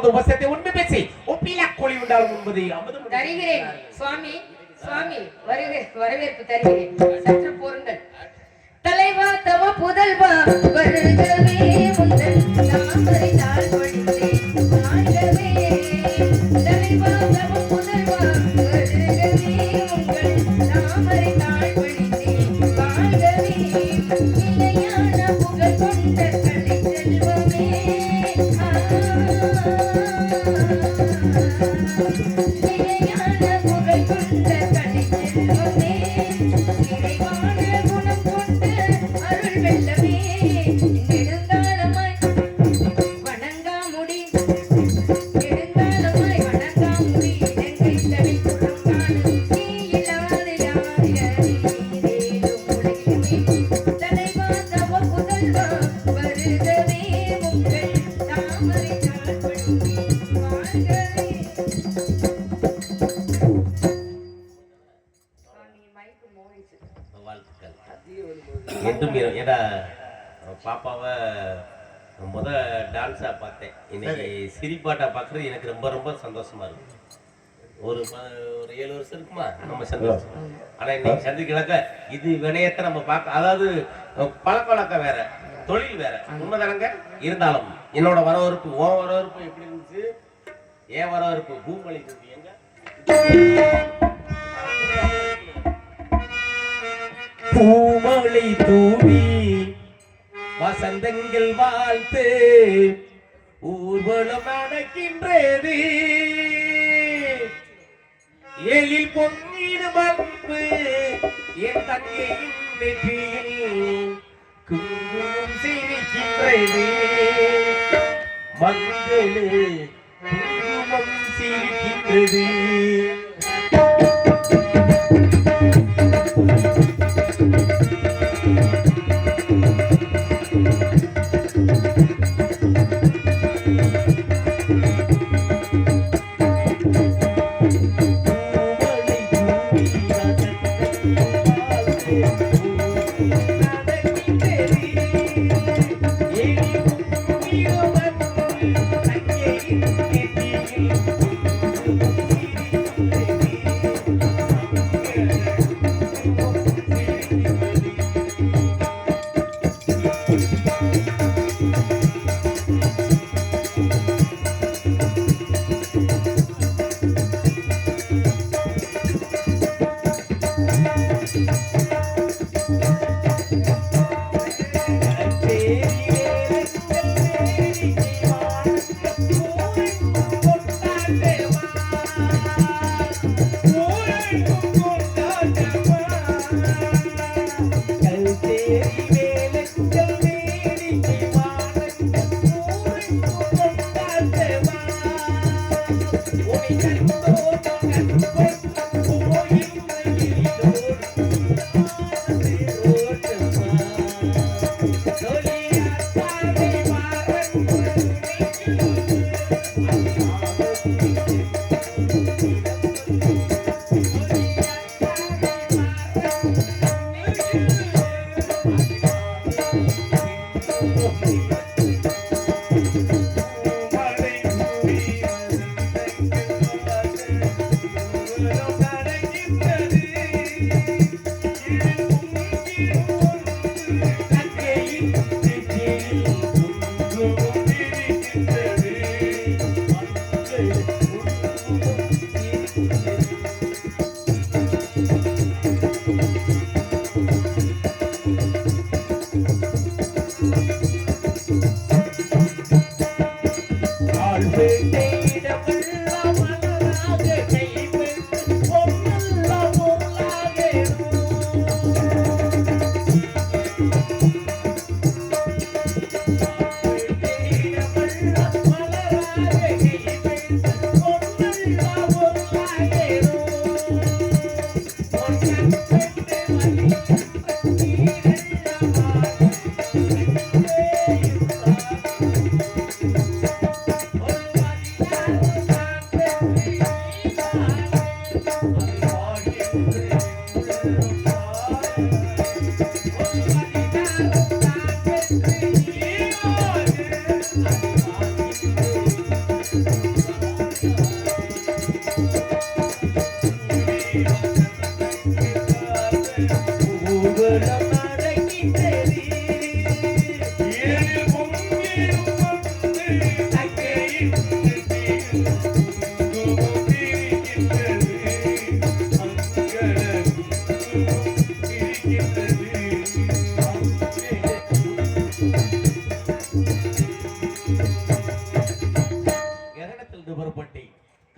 உபசத்தை உண்மை பேசி ஒப்பிலா கோழி உண்டாலும் என்பதை தருகிறேன் சுவாமி. சுவாமி வரவேற்பு தருகிறேன். சற்று போருங்கள். தலைவா தவ புதல்வா வருகவே உந்தன் தாமரை தாழ் பொழிந்தே வாழ்கவே. தலைவா தவ புதல்வா வருகவே உங்கள் தாமரை தாழ் பொழிந்தே வாழ்கவே. நிலையான புகழ் கொண்ட கலை செல்வமே நிலையான புகழ் கொண்ட கலை செல்வமே நிறைவான குணம் கொண்ட அருள் வெள்ளமே நெடுங்காலமாய் வணங்காமுடி நெடுங்காலமாய் வணங்காமுடி இலங்கை தடை குணம் காணும் நீ இல்லாத யாரிடமே உலகிலுமே. தலைவா தவ புதல்வா வருகவே உங்கள் தாமரை தாழ் பொழிந்தே வாழ்கவே. என்றும் ஏன்னா பாப்பாவை முத டான்ஸா பார்த்தேன். இன்னைக்கு சிரிப்பாட்டா பார்க்கறது எனக்கு ரொம்ப ரொம்ப சந்தோஷமா இருக்கு. ஒரு 7 வருஷம் இருக்குமா நம்ம சந்தோஷம். ஆனா இன்னைக்கு சந்திக்கலக்க இது வினயத்தை நம்ம பார்க்க, அதாவது பழக்க வழக்கம் வேற, தொழில் வேற, உண்மைதானங்க. இருந்தாலும் என்னோட வரவேற்பு ஓ வரவேற்பு எப்படி இருந்துச்சு, ஏன் வரவேற்பு பூமொழி எங்க பூமழை தூவி வசந்தங்கள் வாழ்த்து ஊர்வலம் நடக்கின்றது. எழில் பொன்னிடும் அன்பு என் தங்கையின் நெற்றியில் குங்குமம் சிரிக்கின்றது. மங்களே குங்குமம் சிரிக்கின்றது.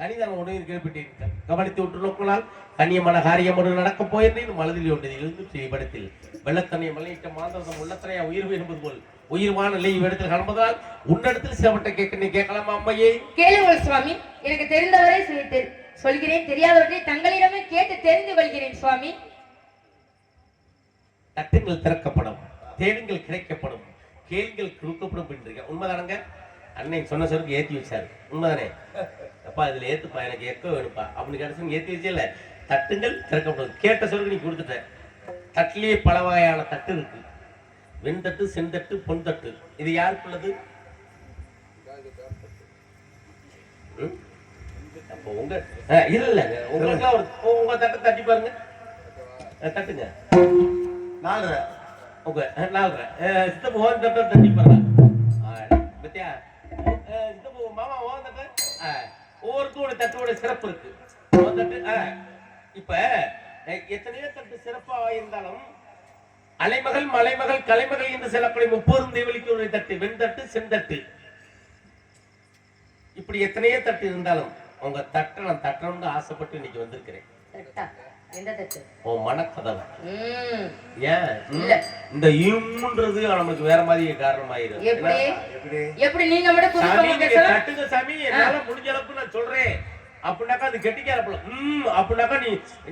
கனிதன உடனே கேள்விப்பட்டிருக்க கவனித்து விட்டு நோக்கினால் கண்ணியமான காரியம் ஒன்று நடக்கப் போயிருந்தேன் மனதில் ஒன்றில் இருந்து செய்யப்படத்தில் வெள்ளத்தனையை மலையிட்ட மாந்தம் உள்ளத்தனையா உயிர் என்பது போல் உயிர்வான நிலை இடத்தில் காண்பதால் உன்னிடத்தில் சிலவற்றை கேட்க நீ கேட்கலாமா அம்மையே? கேளுங்கள் சுவாமி. எனக்கு தெரிந்தவரை சொல்கிறேன், தெரியாதவற்றை தங்களிடமே கேட்டு தெரிந்து கொள்கிறேன் சுவாமி. தட்டுங்கள் திறக்கப்படும், தேடுங்கள் கிடைக்கப்படும், கேள்கள் கொடுக்கப்படும் என்றீங்க. உண்மைதானங்க? அன்னை சொன்ன சொல்லுக்கு ஏற்றி வச்சாரு. உண்மைதானே? அப்பா இதுல ஏத்துப்பா, எனக்கு எக்கோ வேணுப்பா அப்படின்னு கேட்ட ஏற்றி வச்சே இல்ல. தட்டுங்கள் திறக்கப்படும், கேட்ட சொல்லுக்கு நீ கொடுத்துட்ட. தட்டிலேயே பல வகையான தட்டு இருக்கு. வெண்தட்டு, செந்தட்டு, பொன்தட்டு. இது யாருக்குள்ளது? அப்போ உங்க இல்லங்க, உங்களுக்குலாம் ஒரு உங்க தட்டை தட்டி பாருங்க. தட்டுங்க. 4 உங்க 4 சித்தப்பு ஓன் தட்டை தட்டி பாருங்க. பத்தியா சித்தப்பு மாமா ஓன் தட்டை ஒவ்வொருத்தோட தட்டோட சிறப்பு இருக்கு. ஓன் தட்டு இப்ப எத்தனையோ தட்டு சிறப்பா இருந்தாலும் அலைமகள் மலைமகள் கலைமகள் என்று சொல்லக்கூடிய 30 தேவலிக்கு ஒரு தட்டு, வெண்தட்டு, செந்தட்டு, இப்படி எத்தனையோ தட்டு இருந்தாலும் உங்க தட்டை நான் தட்டணும்னு ஆசைப்பட்டு இன்னைக்கு வந்திருக்கிறேன். மனக்கதவு ஏன் இந்த இருமுன்றது நமக்கு வேற மாதிரி காரணமாயிரும். எப்படி நீங்க தட்டுங்க சாமி, என்னால முடிஞ்ச அளவுக்கு நான் சொல்றேன். அப்படின்னாக்கா அது கெட்டிக்கார அப்படின்னாக்கா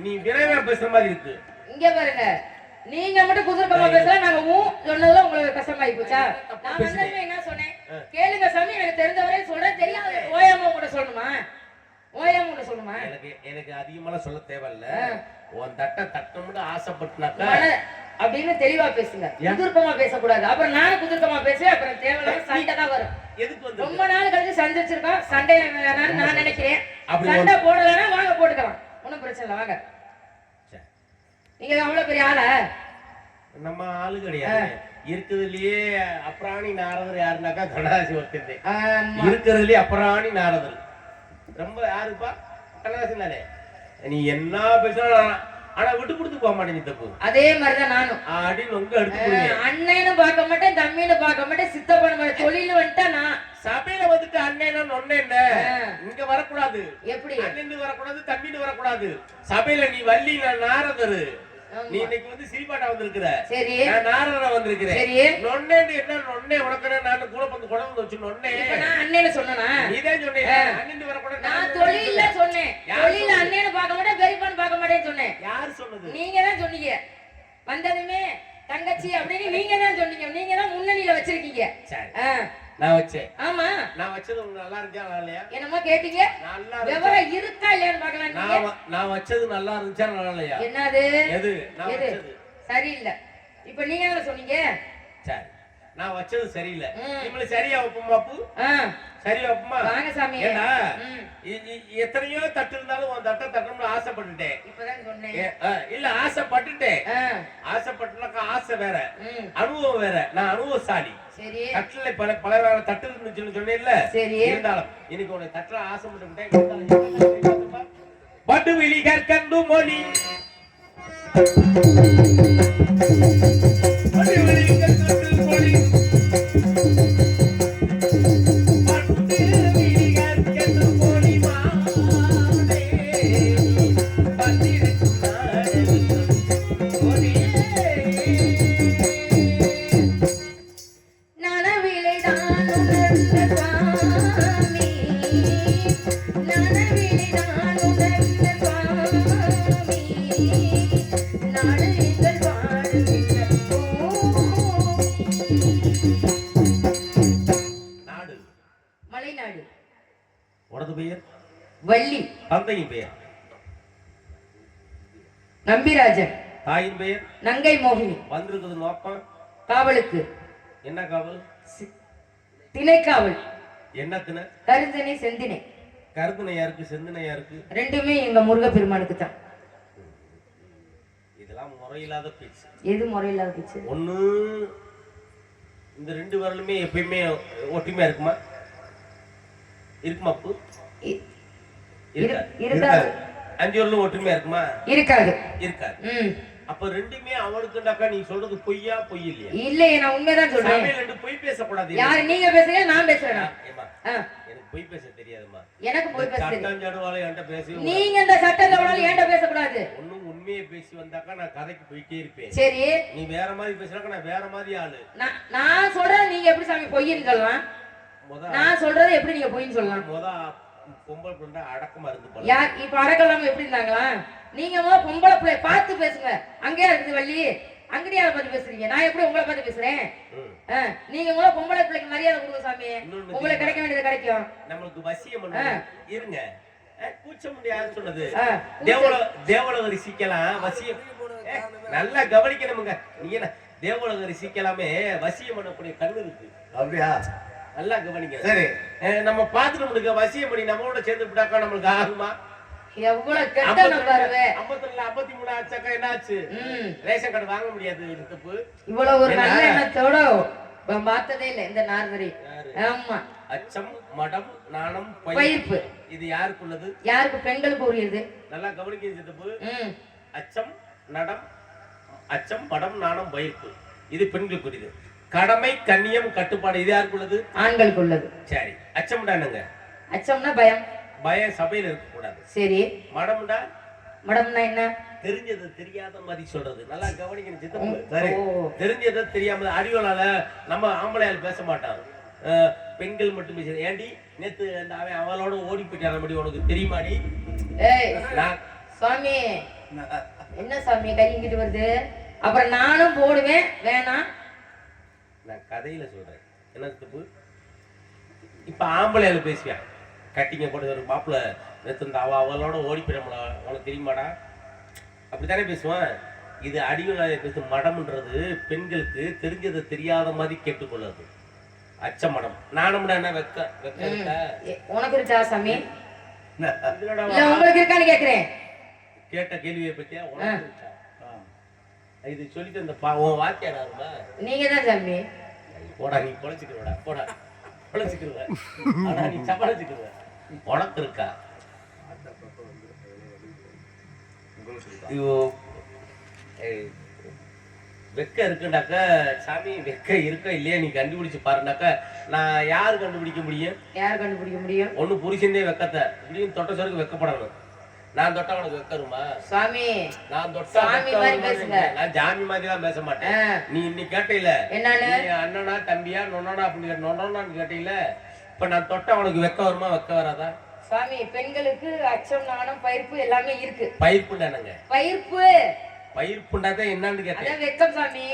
நீ விரைவா பேசுற மாதிரி இருக்கு. இங்க பாருங்க, நீங்க மட்டும் குதிரக்கமா பேசலாம், நாங்க சொன்னதுல உங்களுக்கு கஷ்டமாயி போச்சா? நான் வந்தப்ப என்ன சொன்னேன், கேளுங்க சாமி, எனக்கு தெரிஞ்சவரை சொல்றேன், தெரியாது ஓயாம கூட சொல்லணுமா? ஓயாம கூட சொல்லணுமா? எனக்கு அதிகமாலாம் சொல்ல தேவையில்ல. உன் தட்டை தட்டணும்னு ஆசைப்பட்டுனாக்கா அப்படின்னு தெளிவா பேசுங்க, குதிர்க்கமா பேசக்கூடாது. அப்புறம் நானும் குதிர்க்கமா பேசுவேன், அப்புறம் தேவையில்லாம சண்டை தான் வரும். எதுக்கு வந்து ரொம்ப நாள் கழிச்சு சந்திச்சிருக்கோம், சண்டை வேணாம்னு நான் நினைக்கிறேன். சண்டை போடலன்னா வாங்க போட்டுக்கலாம், ஒன்னும் பிரச்சனை இல்லை, வாங்க. நீங்க அவ்வளவு பெரிய ஆளா? நம்ம ஆளு கிடையாது. இருக்கிறதுலயே அப்ராணி நாரதர் யாருனாக்கா கண்ணதாசி ஒருத்தர். இருக்கிறதுலயே அப்ராணி நாரதர் ரொம்ப யாருப்பா? கண்ணதாசி தானே. நீ என்ன பேசுறாலும் ஆனா விட்டு கொடுத்து போக மாட்டேங்க. தப்பு அதே மாதிரிதான் நானும் அப்படின்னு உங்க எடுத்து அண்ணன்னு பார்க்க மாட்டேன், தம்பின்னு பார்க்க மாட்டேன், சித்தப்பன தொழில் வந்துட்டா நான் சபையில வந்துட்டு அண்ணன் ஒண்ணு என்ன இங்க வரக்கூடாது. எப்படி அண்ணன் வரக்கூடாது, தம்பின்னு வரக்கூடாது. சபையில நீ வள்ளி, நான் நாரதரு. நீ இன்னைக்கு வந்து சிரிப்பாட்டா வந்திருக்கிற. சரி, நான் நாரதரா வந்திருக்கிறேன். சரி, நொண்ணே என்ன நொண்ணே உனக்கு நான் கூட வந்து குடம்பு வச்சு நொண்ணே. நான் அண்ணன்னு சொன்னனா? நீதான் சொன்னீங்க அண்ணன் வரக்கூடாது. நான் தொழில்ல சொன்னேன், தொழில்ல அண்ணன்னு பார்க்க மாட்டேன், பெரியப்பான்னு பார்க்க மாட்டேன்னு சொன்னேன். யாரு சொன்னது? நீங்க தான் சொன்னீங்க. வந்ததுமே தங்கச்சி அப்படின்னு நீங்க தான் சொன்னீங்க. நீங்க தான் முன்னணியில வச்சிருக்கீங்க. நான் வச்சேன். ஆமா, நான் வச்சது உங்களுக்கு நல்லா இருந்துச்சா நல்லா இல்லையா? என்னமோ கேட்டீங்க. நல்லா விவரம் இருக்கா இல்லையான்னு பார்க்கலாம். நீங்க நான் வச்சது நல்லா இருந்துச்சா நல்லா இல்லையா? என்னது எது நான் வச்சது சரியில்லை. இப்ப நீங்க என்ன சொன்னீங்க? சரி, நான் வச்சது சரியில்லை. நீங்க சரியா வைப்போமா? அப்பு சரியா வைப்போமா? வாங்க சாமி. ஏன்னா எத்தனையோ தட்டு இருந்தாலும் உன் தட்டை தட்டணும்னு ஆசைப்பட்டுட்டேன். இப்பதான் சொன்னேன். இல்ல ஆசைப்பட்டுட்டேன். ஆசைப்பட்டுனாக்கா ஆசை வேற, அனுபவம் வேற. நான் அனுபவசாலி. சரி, தட்டுல பல பல தட்டு இருந்துச்சுன்னு சொன்னேன்ல. சரி, இருந்தாலும் இன்னைக்கு உனக்கு தட்டுல ஆசைப்பட்டுட்டேன். பட்டு விழி கற்கண்டு மொழி பட்டு விழி கற்கண்டு மொழி வள்ளி. தந்தையின் பெயர் நம்பிராஜன். தாயின் பெயர் நங்கை மோகினி. வந்திருக்கிறது நோக்கம் காவலுக்கு. என்ன காவல்? திணைக்காவல். என்ன திணை? கருந்தினை செந்தினை. கருந்தினை யாருக்கு, செந்தினை யாருக்கு? ரெண்டுமே எங்க முருகப்பெருமானுக்கு தான். இதெல்லாம் முறையில்லாத பேச்சு. எது முறையில்லாத பேச்சு? ஒண்ணு இந்த 2 வரலுமே எப்பயுமே ஒற்றுமையா இருக்குமா? இருக்குமா? அப்பு இருக்காது. 5 வரலும் ஒற்றுமையா இருக்குமா? இருக்காது. இருக்காது. அப்ப ரெண்டுமே அவனுக்குண்டாக்கா நீ சொல்றது பொய்யா பொய் இல்லையா? இல்லையே, நான் உண்மைதான் சொல்றேன். சமையல் ரெண்டு பொய் பேசக்கூடாது. யாரு நீங்க பேசுறீங்க, நான் பேசுறேனா? எனக்கு பொய் பேச தெரியாதுமா. எனக்கு பொய் பேச தெரியும். சட்டம் ஜடுவால என்கிட்ட பேசி நீங்க இந்த சட்டத்தை வேணாலும் என்கிட்ட பேசக்கூடாது. ஒண்ணும் உண்மையை பேசி வந்தாக்கா நான் கதைக்கு போயிட்டே இருப்பேன். சரி, நீ வேற மாதிரி பேசுறாக்க நான் வேற மாதிரி ஆளு. நான் சொல்றேன், நீங்க எப்படி சாமி பொய்ன்னு சொல்லலாம்? நான் சொல்றது எப்படி நீங்க பொய்ன்னு சொல்லலாம்? பொம்பளை பிள்ளை அடக்கமா இருந்து யார் இப்ப அடக்கலாம் எப்படி இருந்தாங்களா? நீங்க பொம்பளை பிள்ளை பார்த்து பேசுங்க. அங்கேயா இருக்குது வள்ளி, அங்கடியால பார்த்து பேசுறீங்க. நான் எப்படி உங்களை பார்த்து பேசுறேன்? நீங்க பொம்பளை பிள்ளைக்கு மரியாதை கொடுங்க சாமி. உங்களுக்கு கிடைக்க வேண்டியது கிடைக்கும். நம்மளுக்கு வசியம் இருங்க. கூச்சம் யாரு சொன்னது? தேவலகரி சீக்கலாம் வசியம் நல்லா கவனிக்கணுமுங்க. நீங்க என்ன தேவலகரி சீக்கலாமே வசியம் பண்ணக்கூடிய கண்ணு இருக்கு. அப்படியா? நல்லா கவனிக்க. சரி, நம்ம பாத்துட்டு முடிக்க வசியம் பண்ணி நம்மளோட சேர்ந்து விட்டாக்கா நம்மளுக்கு ஆகுமா? எவ்வளவு கெட்ட நம்பர். 52 53 ஆச்சாக்கா என்ன ஆச்சு? ரேஷன் கார்டு வாங்க முடியாது. தப்பு. இவ்வளவு ஒரு நல்ல எண்ணத்தோட பார்த்ததே இல்ல இந்த நார்வரி. ஆமா. அச்சம் மடம் நாணம் பயிர்ப்பு இது யாருக்குள்ளது? யாருக்கு? பெண்களுக்கு உரியது. நல்லா கவனிக்க. தப்பு. அச்சம் நடம் அச்சம் மடம் நாணம் பயிர்ப்பு இது பெண்களுக்கு உரியது. கடமை கண்ணியம் கட்டுப்பாடு இது யாருக்குள்ளது? ஆண்களுக்கு உள்ளது. சரி, அச்சம்டானுங்க. அச்சம்னா பயம். பயம் சபையில இருக்க கூடாது. சரி. மடம்டா? மடம்னா என்ன? தெரிஞ்சது தெரியாத மாதிரி சொல்றது. நல்லா கவனிக்கணும் சித்தப்பு. சரி, தெரிஞ்சதை தெரியாம அறிவலால நம்ம ஆம்பளையால் பேச மாட்டாங்க. பெண்கள் மட்டும் பேச. ஏண்டி நேத்து அவன் அவளோட ஓடி போயிட்டான படி உனக்கு தெரியுமாடி? சுவாமி என்ன சாமி கையிட்டு வருது? அப்புறம் நானும் போடுவேன். வேணாம், நான் கதையில சொல்றேன். என்ன தப்பு? இப்ப ஆம்பளையால பேசுவேன். கட்டிங்க போட்டு ஒரு மாப்பிள்ள நேத்து அவளோட ஓடி போயிடா உனக்கு தெரியுமாடா? அப்படித்தானே பேசுவான். இது அடிவலாய பேசும். மடம்ன்றது பெண்களுக்கு தெரிஞ்சதை தெரியாத மாதிரி கேட்டுக்கொள்ளுது. அச்ச மடம். நானும்டா என்ன வெக்க உனக்கு இருக்கா சாமி? உங்களுக்கு இருக்கான்னு கேக்குறேன். கேட்ட கேள்வியை பத்தியா உனக்கு இருக்கா? இது சொல்லிட்டு இந்த வாத்தியாடாருமா நீங்க தான் சாமி. போடா நீ பொழைச்சுக்கிறவடா. போடா பொழைச்சுக்கிருவ. ஆனா நீ சமாளிச்சுக்கிருவ. உனக்கு இருக்கா? வெக்க இருக்குண்டாக்க சாமி வெக்க இருக்க இல்லையா நீ கண்டுபிடிச்சு பாருனாக்க நான் யாரு கண்டுபிடிக்க முடியும்? யார் கண்டுபிடிக்க முடியும்? ஒண்ணு புருஷனே வெக்கத்தை இப்படியும் தொட்ட சருக்கு வெக்கப்படணும். நான் தொட்டா உனக்கு வெக்கருமா? சாமி நான் தொட்டா நான் ஜாமி மாதிரி தான் பேச மாட்டேன். நீ இன்னைக்கு கேட்டீல அண்ணனா தம்பியா நொண்ணனா அப்படின்னு நொண்ணான்னு கேட்டீல. இப்ப நான் தொட்டா உனக்கு வெக்க வருமா வெக்க வராதா? சாமி பெண்களுக்கு அச்சம் நாணம் பயிர்ப்பு எல்லாமே இருக்கு. பயிர்ப்புண்டானுங்க. பயிர்ப்பு பயிர்ப்புண்டாதான் என்னன்னு கேட்டேன். வெக்கம் சாமி.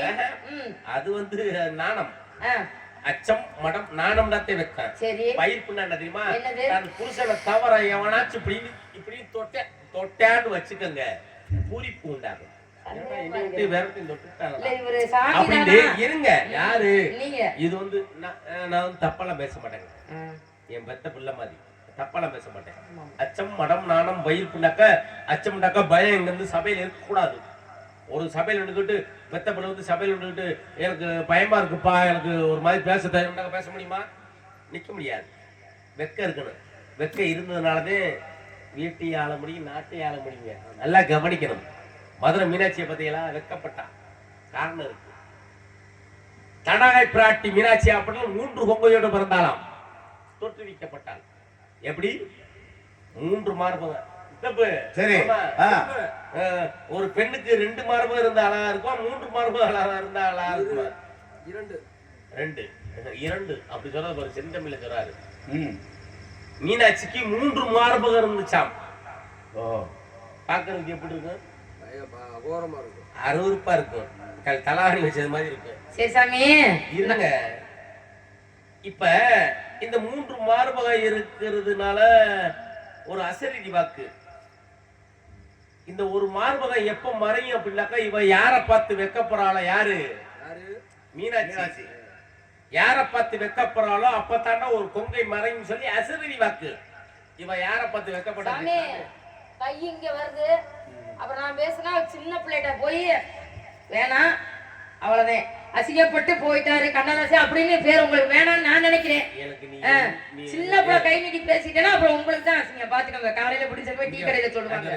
அது நாணம். அச்சம் மடம் நாணம்டாத்தே வெக்கம். சரி, பயிர்ப்புண்டா தெரியுமா? நான் புருஷனை தவற எவனாச்சும் இப்படி தொட்டான்னு வச்சுக்கோங்க பூரிப்பு உண்டாகும். இருங்க யாரு இது நான் தப்பாலாம் பேச மாட்டேங்க. என் பெத்த பிள்ளை மாதிரி தப்பாலாம் பேச மாட்டேன். அச்சம் மடம் நாணம் பயிர்ப்புண்டாக்க அச்சம்டாக்க பயம் இங்க இருந்து சபையில இருக்க கூடாது. ஒரு சபையில நின்றுக்கிட்டு பெத்த பிள்ளை சபையில நின்றுக்கிட்டு எனக்கு பயமா இருக்குப்பா எனக்கு ஒரு மாதிரி பேச முடியுமா? நிக்க முடியாது. வெக்க இருக்கணும். வெக்க இருந்ததுனாலதே வீட்டை ஆள முடியும், நாட்டை ஆள முடியுங்க. நல்லா கவனிக்கணும். மதுரை மீனாட்சியை பத்தியெல்லாம் வெக்கப்பட்டான். காரணம் இருக்கு. தடாய் பிராட்டி மீனாட்சி அப்படின்னு 3 கொங்கையோடு பிறந்தாலாம். தோற்றுவிக்கப்பட்டாள். எப்படி? 3 மார்பக. சரி, ஒரு பெண்ணுக்கு 2 மார்பக இருந்தா அழகா இருக்கும், 3 மார்பக அழகா இருந்தா அழகா இருக்குமா? 2 அப்படி சொல்றது ஒரு செந்தமிழ்ல சொல்றாரு. மீனாட்சிக்கு 3 மார்பகம் இருந்துச்சாம். பாக்குறதுக்கு எப்படி இருக்கும்? அருவருப்பா இருக்கும். தலாணி வச்சது மாதிரி இருக்கும். சரி சாமி இருங்க. இப்ப இந்த 3 மார்பகம் இருக்கிறதுனால ஒரு அசரீரி வாக்கு. இந்த ஒரு மார்பகம் எப்ப மறையும் அப்படின்னாக்கா இவ யார பார்த்து வெக்கப்படுறாளோ? யாரு? மீனாட்சி. யார பார்த்து வெக்கப்படுறாளோ அப்பத்தாண்டா ஒரு கொங்கை மறையும் சொல்லி அசரீரி வாக்கு. இவ யார பார்த்து வெக்கப்படுறாங்க? கை இங்க வருது. அப்புறம் நான் பேசினா சின்ன பிள்ளைகிட்ட போய் வேணாம் அவ்வளவுதான் அசிங்கப்பட்டு போயிட்டாரு கண்ணதாசி அப்படின்னு பேர் உங்களுக்கு வேணாம்னு நான் நினைக்கிறேன். சின்ன பிள்ளை கை நீட்டி பேசிட்டேன்னா அப்புறம் உங்களுக்கு தான் அசிங்க. பாத்துக்கோங்க, காலையில பிடிச்ச போய் டீ கடையில சொல்லுவாங்க.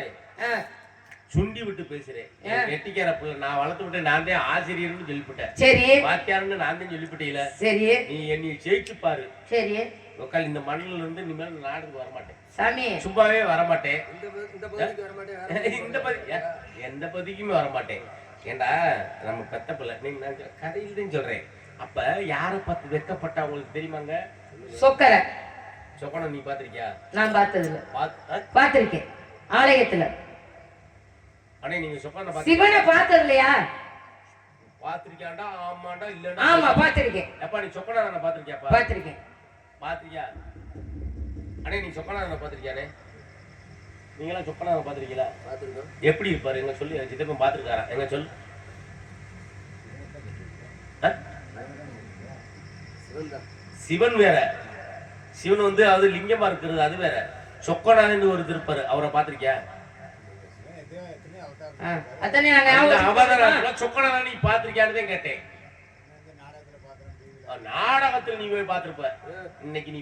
சுண்டி விட்டு பேசுறேன். வெட்டிக்கார பிள்ளை நான் வளர்த்து விட்டு நான் தான் ஆசிரியர்னு சொல்லிவிட்டேன். சரி. வாத்தியார்னு நான் தான் சொல்லிவிட்டீல. சரி. நீ என்னை ஜெயிச்சு பாரு. சரி. உக்கால் இந்த மண்ணில இருந்து இனிமேல் நாடுக்கு வரமாட்டேன் சாமி. சும்மாவே வரமாட்டேன். எந்த பகுதிக்குமே வரமாட்டேன். ஏண்டா நம்ம பெத்த பிள்ளை நீங்க நான் கதையில் தான் சொல்றேன். அப்ப யாரை பார்த்து வெட்கப்பட்டா உங்களுக்கு தெரியுமாங்க? சொக்கரை. சொக்கனை நீ பாத்திருக்கியா? நான் பார்த்ததில்ல. பாத்திருக்கேன் ஆலயத்துல. அண்ணே நீங்க சொக்கனை சிவனை பார்த்தது இல்லையா? பாத்திருக்கியாண்டா? ஆமாண்டா இல்லன்னா? ஆமா பாத்திருக்கேன். அப்பா நீ சொக்கனை தானே பாத்திருக்கியாப்பா? பாத்திருக்கேன். பாத்திருக்கியா? அண்ணே நீ சொக்கனை தானே பாத்திருக்கியானே? நீங்களாம் சொக்கனை பாத்திருக்கீங்களா? பாத்திருக்கோம். எப்படி இருப்பாரு எங்க சொல்லி சித்தப்பன் பாத்திருக்காரா? எங்க சொல்லு. சிவன் வேற. சிவன் வந்து அது லிங்கமா இருக்கிறது அது வேற. சொக்கனான்னு ஒரு திருப்பாரு அவரை பாத்திருக்கியா? சொக்கனா நீ பாத்திருக்கியான்னு கேட்டேன். நாடகத்துல நீ போய் பாத்திருப்ப. இன்னைக்கு நீ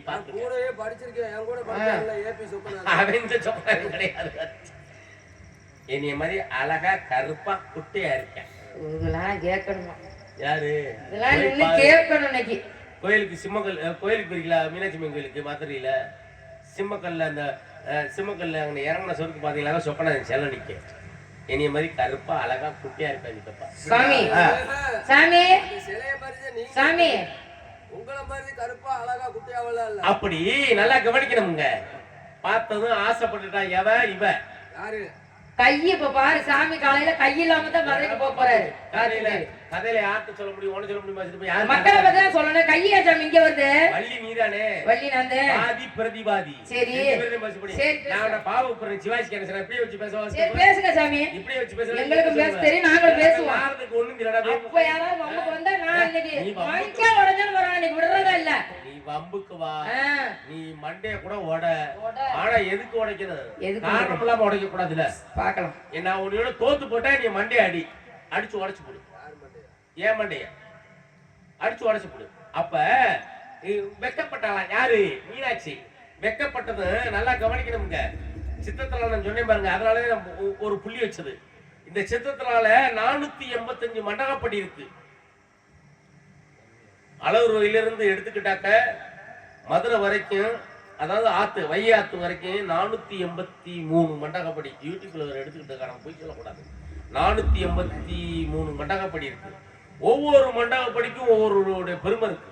என்னைய மாதிரி அழகா கருப்பா குட்டையா இருக்கேன். யாரு கோயிலுக்கு சிம்மக்கல் கோயிலுக்கு போயிருக்கல? மீனாட்சி அம்மன் கோயிலுக்கு மதுரையில சிம்மக்கல்ல அந்த சிம்மக்கல்ல அங்க இறங்கின சொருக்கு பாத்தீங்களா? சொக்கனா செல்ல நிக்க என்னைய மாதிரி கருப்பா அழகா குட்டியா இருப்பா. சாமி சாமி சாமி உங்களை மாதிரி கருப்பா அழகா குட்டியாவல இல்ல. அப்படி நல்லா கவனிக்கணும்ங்க. பார்த்ததும் ஆசைப்பட்டுட்டா எவ இவ யாரு? கைய இப்ப பாரு சாமி காலையில கை இல்லாம தான் மதுரைக்கு போக போறாரு. கதையில யார்கிட்ட சொல்ல முடியும்? ஒண்ணு சொல்ல முடியுமா? மக்களை பத்தி தான் சொல்லணும். கையா சாமி இங்க வருது. வள்ளி நீதானே? வள்ளி நான் பாதி பிரதிபாதி. சரி நான் பாவ புற சிவாஜி கேனசன் இப்படியே வச்சு பேசுவோம். சரி பேசுங்க சாமி. இப்படியே வச்சு பேசுங்க. எங்களுக்கு பேச தெரியும் நாங்களும் பேசுவோம். யாருக்கு ஒண்ணும் இல்லடா. அப்ப யாராவது நமக்கு வந்தா நான் இன்னைக்கு வாங்கிக்க உடஞ்சன்னு வரான். இன்னைக்கு விடுறதா இல்ல. நீ வம்புக்கு வா. நீ மண்டைய கூட ஓட. ஆனா எதுக்கு உடைக்கிறது? காரணம் இல்லாம உடைக்க கூடாதுல. பார்க்கலாம். என்ன உன்னையோட தோத்து போட்டா நீ மண்டைய அடிச்சு உடைச்சு போடு. ஏன் மண்டைய அடிச்சு உடைச்சு போடு. அப்ப வெக்கப்பட்டாளா யாரு? மீனாட்சி. வெக்கப்பட்டது நல்லா கவனிக்கணுங்க. சித்தத்தினால நான் சொன்னேன் பாருங்க. அதனாலே ஒரு புள்ளி வச்சது. இந்த சித்தத்தினால 485 மண்டகப்படி இருக்கு. அளவுருவிலிருந்து எடுத்துக்கிட்டாக்க மதுரை வரைக்கும், அதாவது ஆத்து வையாத்து வரைக்கும் 483 மண்டகப்படி. யூடியூப்ல எடுத்துக்கிட்டு போய் சொல்லக்கூடாது. 483 மண்டகப்படி இருக்கு. ஒவ்வொரு மண்டகப்படிக்கும் ஒவ்வொருடைய பெருமை இருக்கு.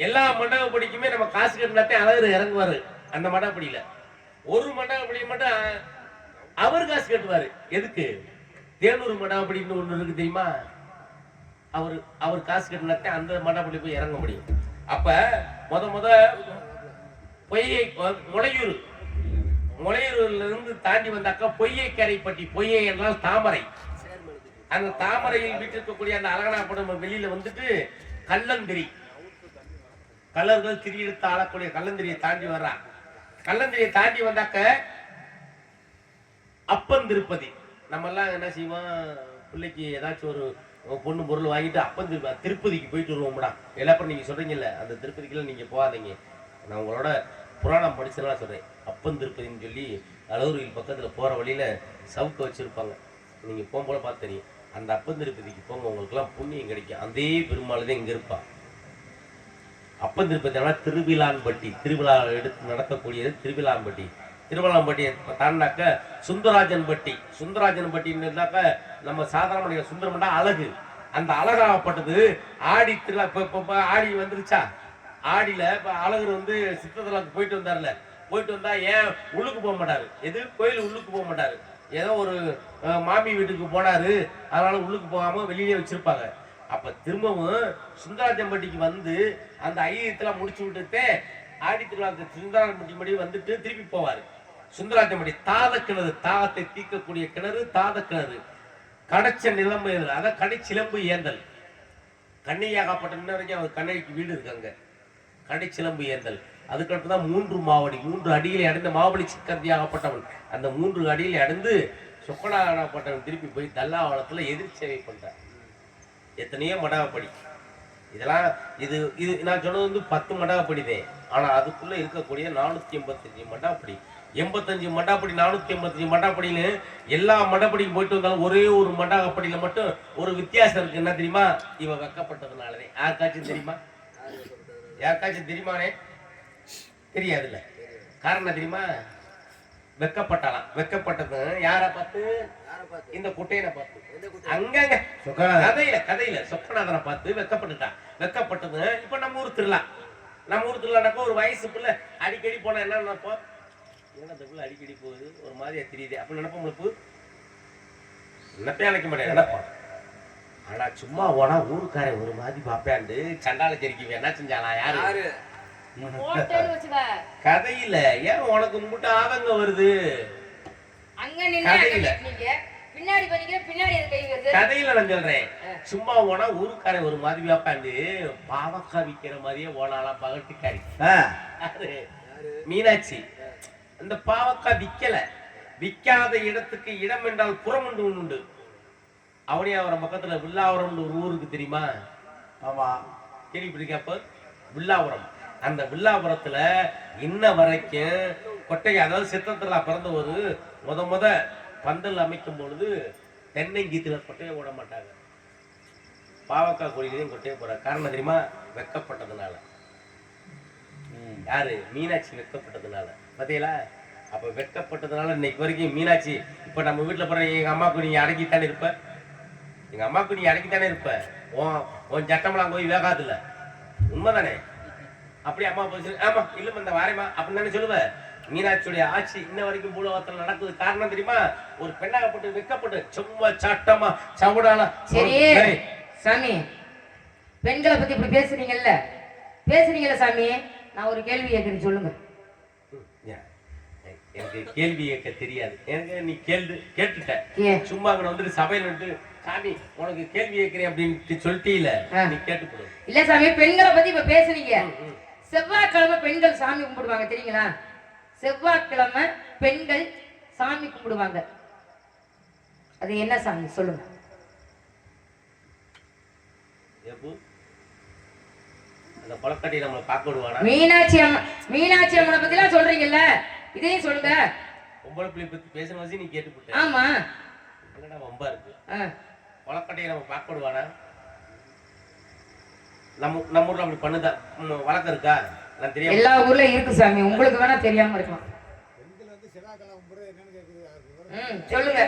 எல்லா மண்டகப்படிக்குமே நம்ம காசு கட்டினாத்தே அழகர் இறங்குவாரு. அந்த மண்டகப்படியில ஒரு மண்டகப்படி மட்டும் அவர் காசு கட்டுவாரு. எதுக்கு? தேனூர் மண்டகப்படின்னு ஒண்ணு இருக்கு தெரியுமா? அவர் காசு கட்டினாத்தே அந்த மண்டகப்படி போய் இறங்க முடியும். அப்ப முத பொய்யை முளையூர்ல இருந்து தாண்டி வந்தாக்கா பொய்யை கரைப்பட்டி. பொய்யை என்றால் தாமரை. அந்த தாமரையில் வீட்டிருக்கக்கூடிய அந்த அழகனாப்படம் வெளியில வந்துட்டு கல்லந்திரி, கல்லர்கள் திரி எடுத்து ஆளக்கூடிய கல்லந்திரியை தாண்டி வர்றான். கல்லந்திரியை தாண்டி வந்தாக்க அப்பன் திருப்பதி. நம்ம எல்லாம் என்ன செய்வோம்? பிள்ளைக்கு ஏதாச்சும் ஒரு பொண்ணு பொருள் வாங்கிட்டு அப்பன் திருப்பதிக்கு போயிட்டு வருவோம்டா. எல்லாப்பறம் நீங்க சொல்றீங்கல்ல, அந்த திருப்பதிக்குள்ள நீங்க போகாதீங்க. நான் உங்களோட புராணம் படிச்சதெல்லாம் சொல்றேன். அப்பன் திருப்பதின்னு சொல்லி அளவுரில் பக்கத்துல போற வழியில சவுக்க வச்சிருப்பாங்க. நீங்க போகும்போல பார்த்து தெரியும். அந்த அப்பன் திருப்பதிக்கு போங்க, உங்களுக்கு எல்லாம் புண்ணியம் கிடைக்கும். அதே பெருமாள் தான் இங்க இருப்பா. அப்பன் திருப்பதி திருவிழான்பட்டி. திருவிழா எடுத்து நடத்தக்கூடியது திருவிழான்பட்டி. திருவிழாம்பட்டியை தாண்டாக்க சுந்தராஜன் பட்டி. சுந்தராஜன் பட்டின்னு இருந்தாக்க நம்ம சாதாரண சுந்தரம்டா அழகு. அந்த அழகாகப்பட்டது ஆடி திருவிழா. இப்ப ஆடி வந்துருச்சா? ஆடியில இப்ப அழகர் வந்து சித்தத்தலாக்கு போயிட்டு வந்தார்ல. போயிட்டு வந்தா ஏன் உள்ளுக்கு போக மாட்டாரு? எது கோயில் உள்ளுக்கு போக மாட்டாரு. ஏதோ ஒரு மாமி வீட்டுக்கு போனாரு, அதனால உள்ளுக்கு போகாம வெளியே வச்சிருப்பாங்க. அப்ப திரும்பவும் சுந்தராஜம்பட்டிக்கு வந்து அந்த ஐயத்தெல்லாம் முடிச்சு விட்டுட்டே ஆடி திருவிழா சுந்தராஜம்பட்டி மடி வந்துட்டு திருப்பி போவாரு. சுந்தராஜம்பட்டி தாத கிணறு, தாகத்தை தீர்க்கக்கூடிய கிணறு தாத கிணறு. கடைச்ச நிலம்பு, அதான் கடைச்சிலம்பு ஏந்தல். கண்ணையாகப்பட்ட இன்ன வரைக்கும் அவர் கண்ணைக்கு வீடு இருக்காங்க. கடைச்சிலம்பு ஏந்தல். அதுக்கடுத்துதான் 3 மாவடி. 3 அடியிலே அடைந்த மாவடி சிக்கந்தியாகப்பட்டவன். அந்த 3 அடியிலே அடைந்து சொக்கனாகப்பட்டவன் திருப்பி போய் தல்லாவளத்துல எதிர் சேவை பண்றார். எத்தனையோ மண்டகப்படி. இதெல்லாம் இது நான் சொன்னது வந்து 10 மண்டகப்படிதே. ஆனா அதுக்குள்ள இருக்கக்கூடிய 485 மண்டகப்படி. 85 மண்டாப்படி 485 மண்டாப்படின்னு எல்லா மண்டப்படிக்கும் போயிட்டு வந்தாலும் ஒரே ஒரு மண்டாப்படியில மட்டும் ஒரு வித்தியாசம் இருக்கு. என்ன தெரியுமா? இவன் வெக்கப்பட்டதுனாலதே. யாருக்காச்சும் தெரியுமா? யாருக்காச்சும் தெரியுமானே? தெரியாதுல்ல. காரணம் தெரியுமா? வெக்கப்பட்டாலாம். வெக்கப்பட்டது யாரை பார்த்து? இந்த குட்டையனை பார்த்து. அங்கங்க கதையில சொக்கநாதனை பார்த்து வெக்கப்பட்டுட்டான். வெக்கப்பட்டது. இப்ப நம்ம ஊர் திருவிழா, நம்ம ஊர் திருவிழானாக்கா ஒரு வயசு பிள்ளை அடிக்கடி போனா என்ன நினைப்போம்? ஏன்னா அந்த பிள்ளை அடிக்கடி போகுது, ஒரு மாதிரியா தெரியுது அப்படி நினைப்போம். உங்களுக்கு நினைப்பே நினைக்க மாட்டேன், நினைப்போம். ஆனா சும்மா போனா ஊருக்காரன் ஒரு மாதிரி பாப்பேன்ட்டு சண்டால தெரிக்க என்ன செஞ்சானா? யாரு? கதையில. ஏன் உனக்கு முட்ட ஆதங்க வருது? கதையில நான் சொல்றேன். சும்மா போனா ஊருக்காரன் ஒரு மாதிரி வைப்பாண்டு பாவக்கா விக்கிற மாதிரியே போனாலாம் பகட்டுக்காரி மீனாட்சி. அந்த பாவக்கா விக்கல. விக்காத இடத்துக்கு இடம் என்றால் புறம் ஒன்று உண்டு. அவனியாவரம் பக்கத்துல வில்லாவரம் ஒரு ஊருக்கு தெரியுமா? ஆமா, கேள்விப்பட்டிருக்கப்ப வில்லாவரம். அந்த வில்லாபுரத்துல இன்ன வரைக்கும் கொட்டை, அதாவது சித்தத்துல பிறந்த ஒரு முத பந்தல் அமைக்கும் பொழுது தென்னங்கீத்துல கொட்டையை ஓட மாட்டாங்க. பாவக்கா கொடியிலையும் கொட்டையை போற காரணம் தெரியுமா? வெக்கப்பட்டதுனால. யாரு? மீனாட்சி வெக்கப்பட்டதுனால. பாத்தீங்களா? அப்ப வெக்கப்பட்டதுனால இன்னைக்கு வரைக்கும் மீனாட்சி. இப்ப நம்ம வீட்டுல போற எங்க அம்மாவுக்கு நீங்க அடக்கித்தானே இருப்ப. எங்க அம்மாவுக்கு நீ அடக்கித்தானே இருப்ப. உன் சட்டமெல்லாம் போய் வேகாதுல்ல. உண்மைதானே? அப்படி அம்மா போய் ஆமா இல்ல இந்த வாரேமா அப்படின்னு தானே சொல்லுவ. மீனாட்சியுடைய ஆட்சி இன்ன வரைக்கும் பூலோகத்துல நடக்குது. காரணம் தெரியுமா? ஒரு பெண்ணாகப்பட்டு வெக்கப்பட்டு சும்மா சட்டமா சவுடால. சரி சாமி, பெண்களை பத்தி இப்படி பேசுறீங்கல்ல சாமி, நான் ஒரு கேள்வி கேட்கிறேன், சொல்லுங்க. எனக்கு கேள்வி கேட்க தெரியாது. எனக்கு நீ கேட்டுட்ட. சும்மா அங்க வந்துட்டு சபையில வந்துட்டு சாமி உனக்கு கேள்வி கேட்கிறேன் அப்படின்னு சொல்லிட்டீல, நீ கேட்டுக்கொடு. இல்ல சாமி, பெண்களை பத்தி இப்ப பேசுறீங்க. செவ்வாய்க்கிழமை பெண்கள் சாமி கும்பிடுவாங்க தெரியுங்களா? செவ்வாய்க்கிழமை பெண்கள் சாமி கும்பிடுவாங்க. அது என்ன சாமி சொல்லுங்க. அந்த கொலக்கட்டி நம்மளை பார்க்க விடுவானா? மீனாட்சி அம்மனை பத்தி எல்லாம் சொல்றீங்கல்ல, இதையும் சொல்லுங்க. பொம்பளை பிள்ளை பத்தி பேசுற வச்சு நீ கேட்டுப்பட்ட. ஆமா, என்னடா வம்பா இருக்கு. கொலக்கட்டையை நம்ம பார்க்க விடுவானா? நம்ம ஊர்ல அப்படி பண்ணுதா? வழக்கம் இருக்கா? நான் தெரியும். எல்லா ஊர்ல இருக்கு சாமி, உங்களுக்கு வேணா தெரியாம இருக்கலாம். சொல்லுங்க.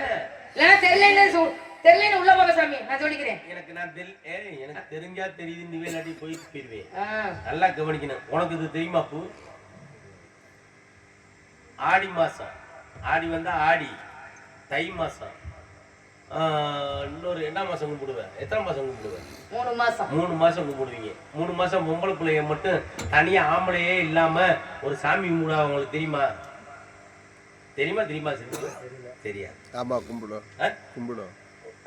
தெரியலன்னு உள்ள போக சாமி, நான் சொல்லிக்கிறேன். எனக்கு தெரிஞ்சா தெரியுது, நீ வேலாடி போயிட்டு போயிருவேன். நல்லா கவனிக்கணும். உனக்கு இது தெரியுமா? பூ ஆடி மாசம், ஆடி வந்தா ஆடி, தை மாசம், இன்னொரு என்ன மாசம் கும்பிடுவேன்? எத்தனை மாசம் கும்பிடுவேன்? 3 மாசம் கும்பிடுவீங்க. 3 மாசம் பொம்பளை பிள்ளைய மட்டும் தனியா ஆம்பளையே இல்லாம ஒரு சாமி கும்பிடுவா. உங்களுக்கு தெரியுமா? தெரியுமா? தெரியாது. ஆமா, கும்பிடும்.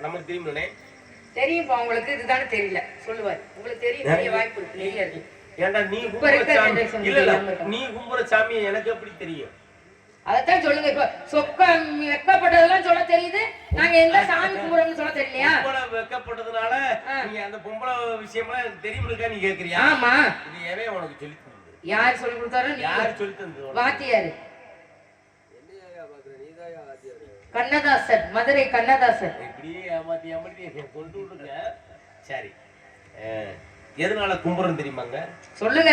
நமக்கு தெரியுமே. தெரியும்பா உங்களுக்கு, இதுதானே தெரியல. சொல்லுவாரு, உங்களுக்கு தெரியும், வாய்ப்பு இருக்கு. ஏன்டா நீ கும்புற சாமி எனக்கு எப்படி தெரியும்? அதத்தான் சொல்லுங்க. இப்ப சொக்க வெக்கப்பட்டதெல்லாம் சொல்ல தெரியுது, நாங்க எந்த சாமி கும்பிடுறோம்னு சொல்ல தெரியலையா? வெக்கப்பட்டதுனால நீங்க அந்த பொம்பளை விஷயம்லாம் தெரியுமா நீ கேக்குறியா? ஆமா. இது ஏவே உனக்கு சொல்லி தந்தது? யார் சொல்லி கொடுத்தாரு? யார் சொல்லி தந்தது? வாத்தியாரு கண்ணதாசன், மதுரை கண்ணதாசன். இப்படியே ஏமாத்தி கொண்டு விடுங்க. சரி, எதனால கும்புறம் தெரியுமாங்க? சொல்லுங்க.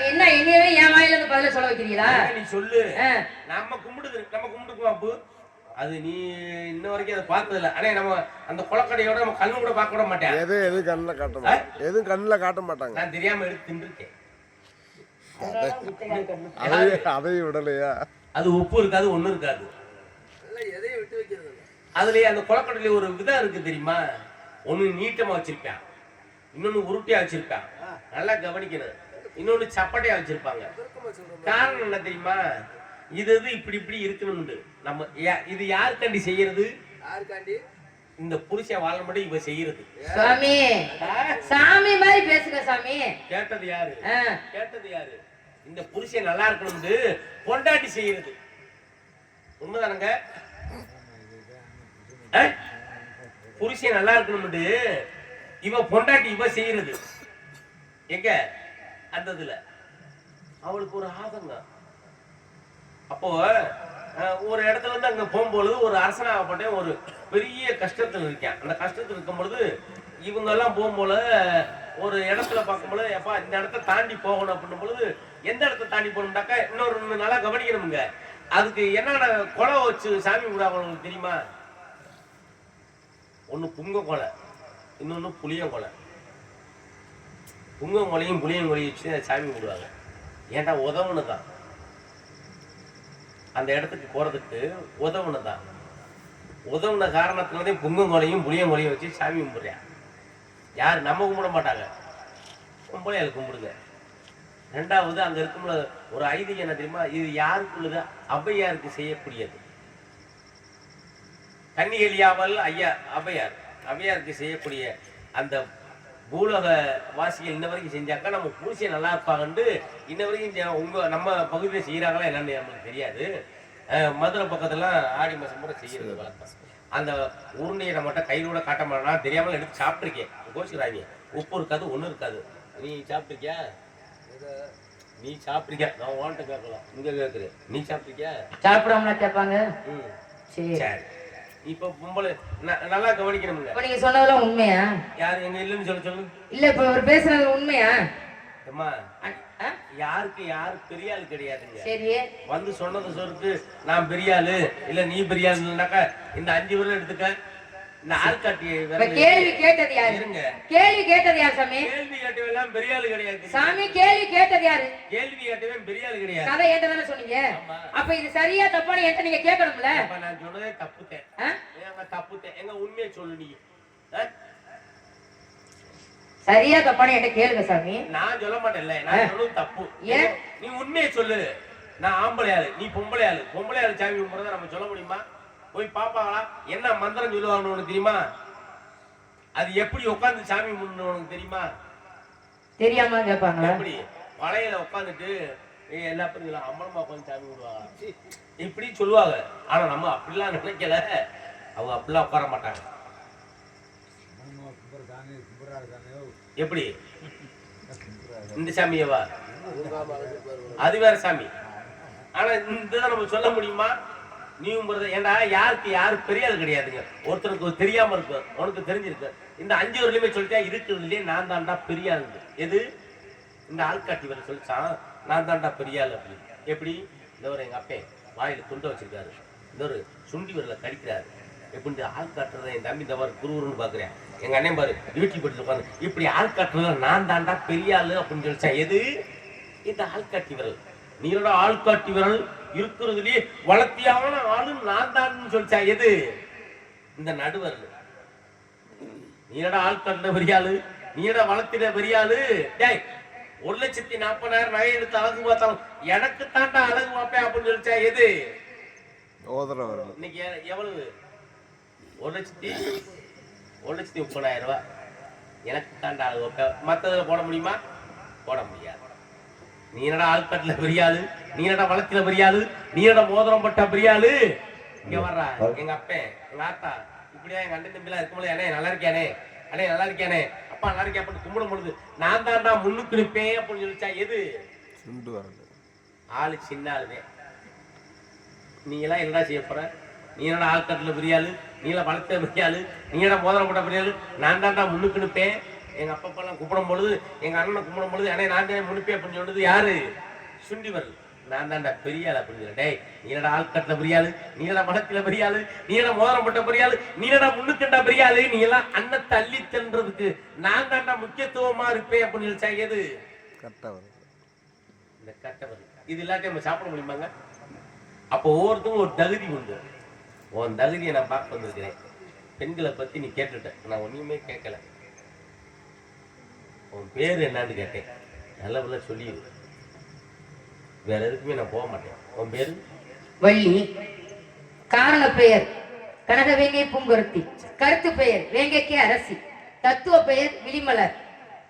என்ன என்னையவே என் வாயில இருந்து பதில சொல்ல வைக்கிறீங்களா? நீ சொல்லு. நம்ம கும்பிடுக்குமா? அது நீ இன்ன வரைக்கும் அதை பார்த்தது இல்லை. ஆனா நம்ம அந்த கொலக்கடையோட நம்ம கண்ணு கூட பார்க்க விட மாட்டேன். எதுவும் கண்ணுல காட்ட மாட்டாங்க. நான் தெரியாம எடுத்து தின்றுக்கேன். அதையும் விடலையா? அது உப்பு இருக்காது, ஒண்ணு இருக்காது. அதுலயே அந்த கொலக்கடையில ஒரு விதம் இருக்கு தெரியுமா? ஒண்ணு நீட்டமா வச்சிருப்பான், இன்னொன்னு உருட்டியா வச்சிருப்பான். நல்லா கவனிக்கணும். இன்னொன்னு சப்பட்டையா வச்சிருப்பாங்க. காரணம் என்ன தெரியுமா? இது இப்படி இருக்கணும்னு நம்ம இது யாருக்காண்டி செய்யறது? இந்த புருஷன் வாழ மட்டும் இவ செய்யறது. சாமி மாதிரி பேசுங்க சாமி. கேட்டது யாரு? இந்த புருஷன் நல்லா இருக்கணும்னு பொண்டாட்டி செய்யறது. உண்மைதானங்க? புருஷன் நல்லா இருக்கணும்னு இவ பொண்டாட்டி இவ செய்யறது. எங்க அந்த இதுல அவளுக்கு ஒரு ஆதங்கம். அப்போ ஒரு இடத்துல இருந்து அங்க போகும்பொழுது ஒரு அரசனாகப்பட்ட ஒரு பெரிய கஷ்டத்தில் இருக்கேன். அந்த கஷ்டத்தில் இருக்கும் பொழுது இவங்க எல்லாம் போகும்போது ஒரு இடத்துல பார்க்கும்போது எப்பா இந்த இடத்த தாண்டி போகணும் அப்படின்னும் பொழுது எந்த இடத்த தாண்டி போகணும்னாக்கா இன்னொரு நல்லா கவனிக்கணுமுங்க. அதுக்கு என்னென்ன கொலை வச்சு சாமி விடாம உங்களுக்கு தெரியுமா? ஒண்ணு புங்க கொலை, இன்னொன்னு புளிய கொலை. புங்க கொலையும் புளியம் கொலையும் வச்சு சாமி விடுவாங்க. ஏன்டா உதவுனுதான், அந்த இடத்துக்கு போறதுக்கு உதவுனுதான். உதவுன காரணத்தினாலே புங்கங்கொலையும் புளியங்கொலையும் வச்சு சாமி கும்பிடுறேன். யார் நம்ம கும்பிட மாட்டாங்க, பொம்பளையால் கும்பிடுங்க. ரெண்டாவது அங்க இருக்கும் ஒரு ஐதீகம் என்ன தெரியுமா? இது யாருக்குள்ளது? ஔவையாருக்கு செய்யக்கூடியது. கன்னிகலியாவல் ஐயா ஔவையாருக்கு செய்யக்கூடிய அந்த பூலக வாசிகள் இன்ன வரைக்கும் செஞ்சாக்கா நம்ம பூசியை நல்லா இருப்பாங்கன்னு இன்ன வரைக்கும் நம்ம பகுதியில் செய்யறாங்களா என்னன்னு நம்மளுக்கு தெரியாது. மதுரை பக்கத்துல ஆடி மாசம் கூட செய்யறது வழக்கம். அந்த உருண்டையை நம்மகிட்ட கையிலோட காட்ட மாட்டா தெரியாமல் எடுத்து சாப்பிட்டுருக்கேன். கோச்சுக்கிறாங்க, உப்பு இருக்காது ஒன்றும் இருக்காது. நீ சாப்பிட்டுருக்கியா? நீ சாப்பிட்டுருக்கியா? நான் ஓன்ட்ட கேட்கலாம், இங்க கேட்குறேன். நீ சாப்பிட்டுருக்கியா? சாப்பிடாம கேட்பாங்க. சரி, இப்ப பொம்பளை நல்லா கவனிக்கணுங்க. நீங்க சொன்னதெல்லாம் உண்மையா? யாரு எங்க இல்லைன்னு சொல்லு. இல்ல இப்ப ஒரு பேசுறது உண்மையா? அம்மா யாருக்கு யாரு பெரிய ஆளு கிடையாதுங்க. சரி, வந்து சொன்னது சொல்லிட்டு நான் பெரிய ஆளு இல்ல நீ பெரிய ஆளுனாக்கா இந்த 5 விரல் எடுத்துக்க. இந்த ஆள்காட்டி கேள்வி கேட்டது யாரு? இருங்க, கேள்வி கேட்டது யாரு சாமி? கேள்வி கேட்டவெல்லாம் பெரிய ஆளு கிடையாது சாமி. கேள்வி கேட்டது யாரு? கேள்வி கேட்டவன் பெரிய ஆளு கிடையாது. கதை ஏன்ட்ட தானே சொன்னீங்க. அப்ப இது சரியா தப்பான என்கிட்ட நீங்க கேட்கணும்ல. நான் சொன்னதே தப்புத்தேன். தப்புத்தேன். எங்க உண்மையை சொல்லு. நீ சரியா தப்பான என்கிட்ட கேளுங்க சாமி. நான் சொல்ல மாட்டேன்ல, நான் சொல்றது தப்பு. ஏன் நீ உண்மையை சொல்லு. நான் ஆம்பளையாளு, நீ பொம்பளையாளு. பொம்பளையாளு சாமி கும்பிடுறத நம்ம சொல்ல முடியுமா? போய் பாப்பாங்களா? என்ன மந்திரம் சொல்லுவாங்கன்னு உனக்கு தெரியுமா? அது எப்படி உட்காந்து சாமி கும்பிடணும் உனக்கு தெரியுமா? தெரியாம கேட்பாங்களா? எப்படி வளையல உட்காந்துட்டு எல்லா பேரும் அம்மனமா உட்காந்து சாமி கும்பிடுவாங்க இப்படி சொல்லுவாங்க. ஆனா நம்ம அப்படிலாம் நினைக்கல. அவங்க அப்படிலாம் உட்கார மாட்டாங்க. எப்படி இந்த சாமியவா? அது வேற சாமி. ஆனா இந்த நம்ம சொல்ல முடியுமா? நீ ஏண்டா யாருக்கு யாரு பெரிய ஆள் கிடையாதுங்க. ஒருத்தருக்கு தெரியாம இருக்கு, உனக்கு தெரிஞ்சிருக்கு. இந்த 5 வரலையுமே சொல்லிட்டா இருக்கிறதுலயே நான் தாண்டா பெரிய ஆள். எது? இந்த ஆள்காட்டி வர சொல்லிச்சான் நான் தாண்டா பெரிய ஆள் அப்படின்னு. எப்படி? இந்த ஒரு எங்க அப்பே வாயில துண்டை வச்சிருக்காரு, இந்த ஒரு சுண்டி வரல கடிக்கிறாரு. எப்படி ஆள் காட்டுறத என் தம்பி தவறு குருன்னு பாக்குறேன். எங்க அண்ணன் பாரு டியூட்டி போட்டு உட்காந்து இப்படி ஆள் காட்டுறத நான் தாண்டா பெரிய ஆளு அப்படின்னு சொல்லிச்சா. எது? இந்த ஆள்காட்டி விரல். நீரோட ஆள்காட்டி விரல் இருக்கிறதுலயே வளர்த்தியான ஆளு நான் தான் சொல்லிச்சா. எது? இந்த நடுவரல். நீரோட ஆள்காட்டுல பெரிய ஆளு, நீரோட வளர்த்திட பெரிய ஆளு. டேய் 1,40,000 நகை எடுத்து அழகு பார்த்தாலும் எனக்கு தாண்டா அழகு பார்ப்பேன் அப்படின்னு சொல்லிச்சா. எது? இன்னைக்கு எவ்வளவு? 1,30,000 ரூபாய். எனக்கு தாண்டா அழகு வைப்பேன். மற்றதுல போட முடியுமா? போட முடியாது. நீ என்னடா ஆள்காட்டுல பெரிய ஆளு, நீ என்னடா வளர்த்தில பெரிய ஆளு, நீ என்னடா மோதிரம் பட்ட பெரிய ஆளு. இங்க வர்றா எங்க அப்பன் எங்க ஆத்தா இப்படியா எங்க அண்ணன் தம்பிலாம் இருக்கும்போது அண்ணே நல்லா இருக்கியானே, அண்ணே நல்லா இருக்கியானே, அப்பா நல்லா இருக்கேன் அப்படின்னு கும்பிடும் பொழுது நான் தாண்டா முன்னுக்கு நிற்பேன் அப்படின்னு சொல்லிச்சா. எது? ஆளு சின்ன ஆளுவே. நீ எல்லாம் என்னடா செய்ய போற? நீ என்னடா ஆள்காட்டுல பெரிய ஆளு, நீ எல்லாம் வளர்த்த பெரிய ஆளு, நீ என்னடா மோதிரம் போட்ட பெரிய ஆளு, நான் தாண்டா முன்னுக்கு நிற்பேன். எங்க அப்பெல்லாம் கும்பிடும் பொழுது எங்க அண்ணனை கும்பிடும் பொழுது அண்ணே நான் தான் முன்னுப்பே அப்படின்னு சொல்றது யாரு? சுண்டி வரல். நான் தாண்டா பெரிய ஆள் அப்படின்னு சொல்லி. டேய் நீ என்னடா ஆள்காட்டுல பெரிய ஆளு, நீ என்னடா வளர்த்தில பெரிய ஆளு, நீ என்ன மோதிரம் போட்ட பெரிய ஆளு, நீ என்னடா முன்னுக்குண்டா பெரிய ஆளு, நீ எல்லாம் அண்ணன் தள்ளி தின்றதுக்கு நான் தாண்டா முக்கியத்துவமா இருப்பேன் அப்படின்னு சொல்லிச்சா. எது? இந்த கட்டவர். இது இல்லாட்டி நம்ம சாப்பிட முடியுமாங்க? அப்போ ஒவ்வொருத்தரும் ஒரு தகுதி உண்டு. உன் தகுதியை நான் பார்க்க வந்திருக்கிறேன். பெண்களை பத்தி நீ கேட்டுட்ட, நான் ஒன்னுமே கேட்கல. உன் பேரு என்னன்னு கேட்டேன், நல்ல சொல்லிடு. வேற எதுக்குமே நான் போக மாட்டேன். உன் பேரு? வள்ளி. காரண பெயர் கனகவேங்கை பூங்குருத்தி. கருத்து பெயர் வேங்கைக்கு அரசி. தத்துவ பெயர் விழிமலர்.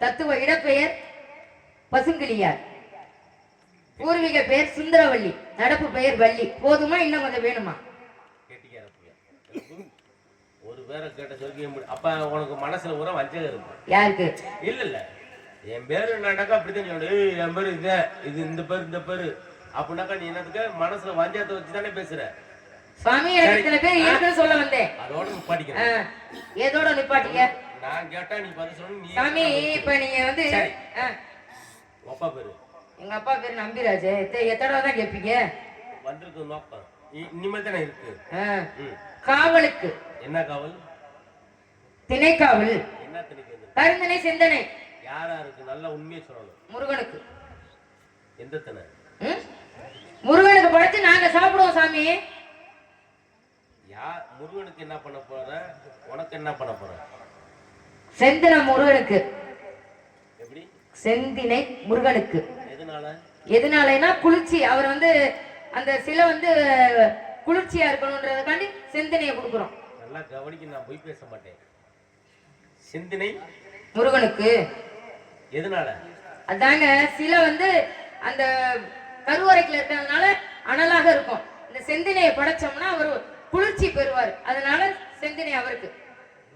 தத்துவ இடப்பெயர் பசுங்கிளியார். பூர்வீக பெயர் சுந்தரவள்ளி. நடப்பு பெயர் வள்ளி. போதுமா? இன்னும் கொஞ்சம் வேணுமா? ஒரு பேரை கேட்ட சொல்லிக்க முடியும். அப்ப உனக்கு மனசுல ஊற வஞ்சகம் இருக்கும். யாருக்கு? இல்ல இல்ல என் பேரு என்னடாக்கா அப்படித்தான் சொல்லு. என் பேரு இது இந்த பேரு அப்படின்னாக்கா நீ என்னதுக்கு மனசுல வஞ்சாயத்தை வச்சுதானே பேசுற? சுவாமி எனக்கு சில பேர் இருக்குன்னு சொல்ல வந்தேன். அதோட நிப்பாட்டிக்கிறேன். ஏதோட நிப்பாட்டிக்க. நான் கேட்டா நீ பதில் சொல்லணும். நீ சாமி இப்ப நீங்க வந்து அப்பா பேரு எங்க அப்பா பேரு நம்பிராஜ். எத்தனை தான் கேட்பீங்க? வந்திருக்கு நோக்கம் இனிமேல் தானே இருக்கு. காவலுக்கு என்ன காவல்? திணைக்காவல். என்ன திணைக்கு? கருந்தனை சிந்தனை. யாரா இருக்கு? நல்ல உண்மையை சொல்லணும். முருகனுக்கு. எந்த திணை? முருகனுக்கு படைச்சு நாங்க சாப்பிடுவோம் சாமி. முருகனுக்கு என்ன பண்ண போற? உனக்கு என்ன பண்ண போற? செந்தினை முருகனுக்கு. எப்படி? செந்தினை முருகனுக்கு. எதனால? எதனாலனா குளிர்ச்சி. அவர் வந்து அந்த சிலை வந்து குளிர்ச்சியா இருக்கணும்ன்றதுக்காண்டி செந்தினையை கொடுக்குறோம். நல்லா கவனிக்க, நான் போய் பேச மாட்டேன். செந்தினை முருகனுக்கு. எதனால? அதாங்க சிலை வந்து அந்த கருவறைக்குள்ள இருக்கிறதுனால அனலாக இருக்கும். இந்த செந்தினையை படைச்சோம்னா அவர் குளிர்ச்சி பெறுவார். அதனால செந்தினை அவருக்கு.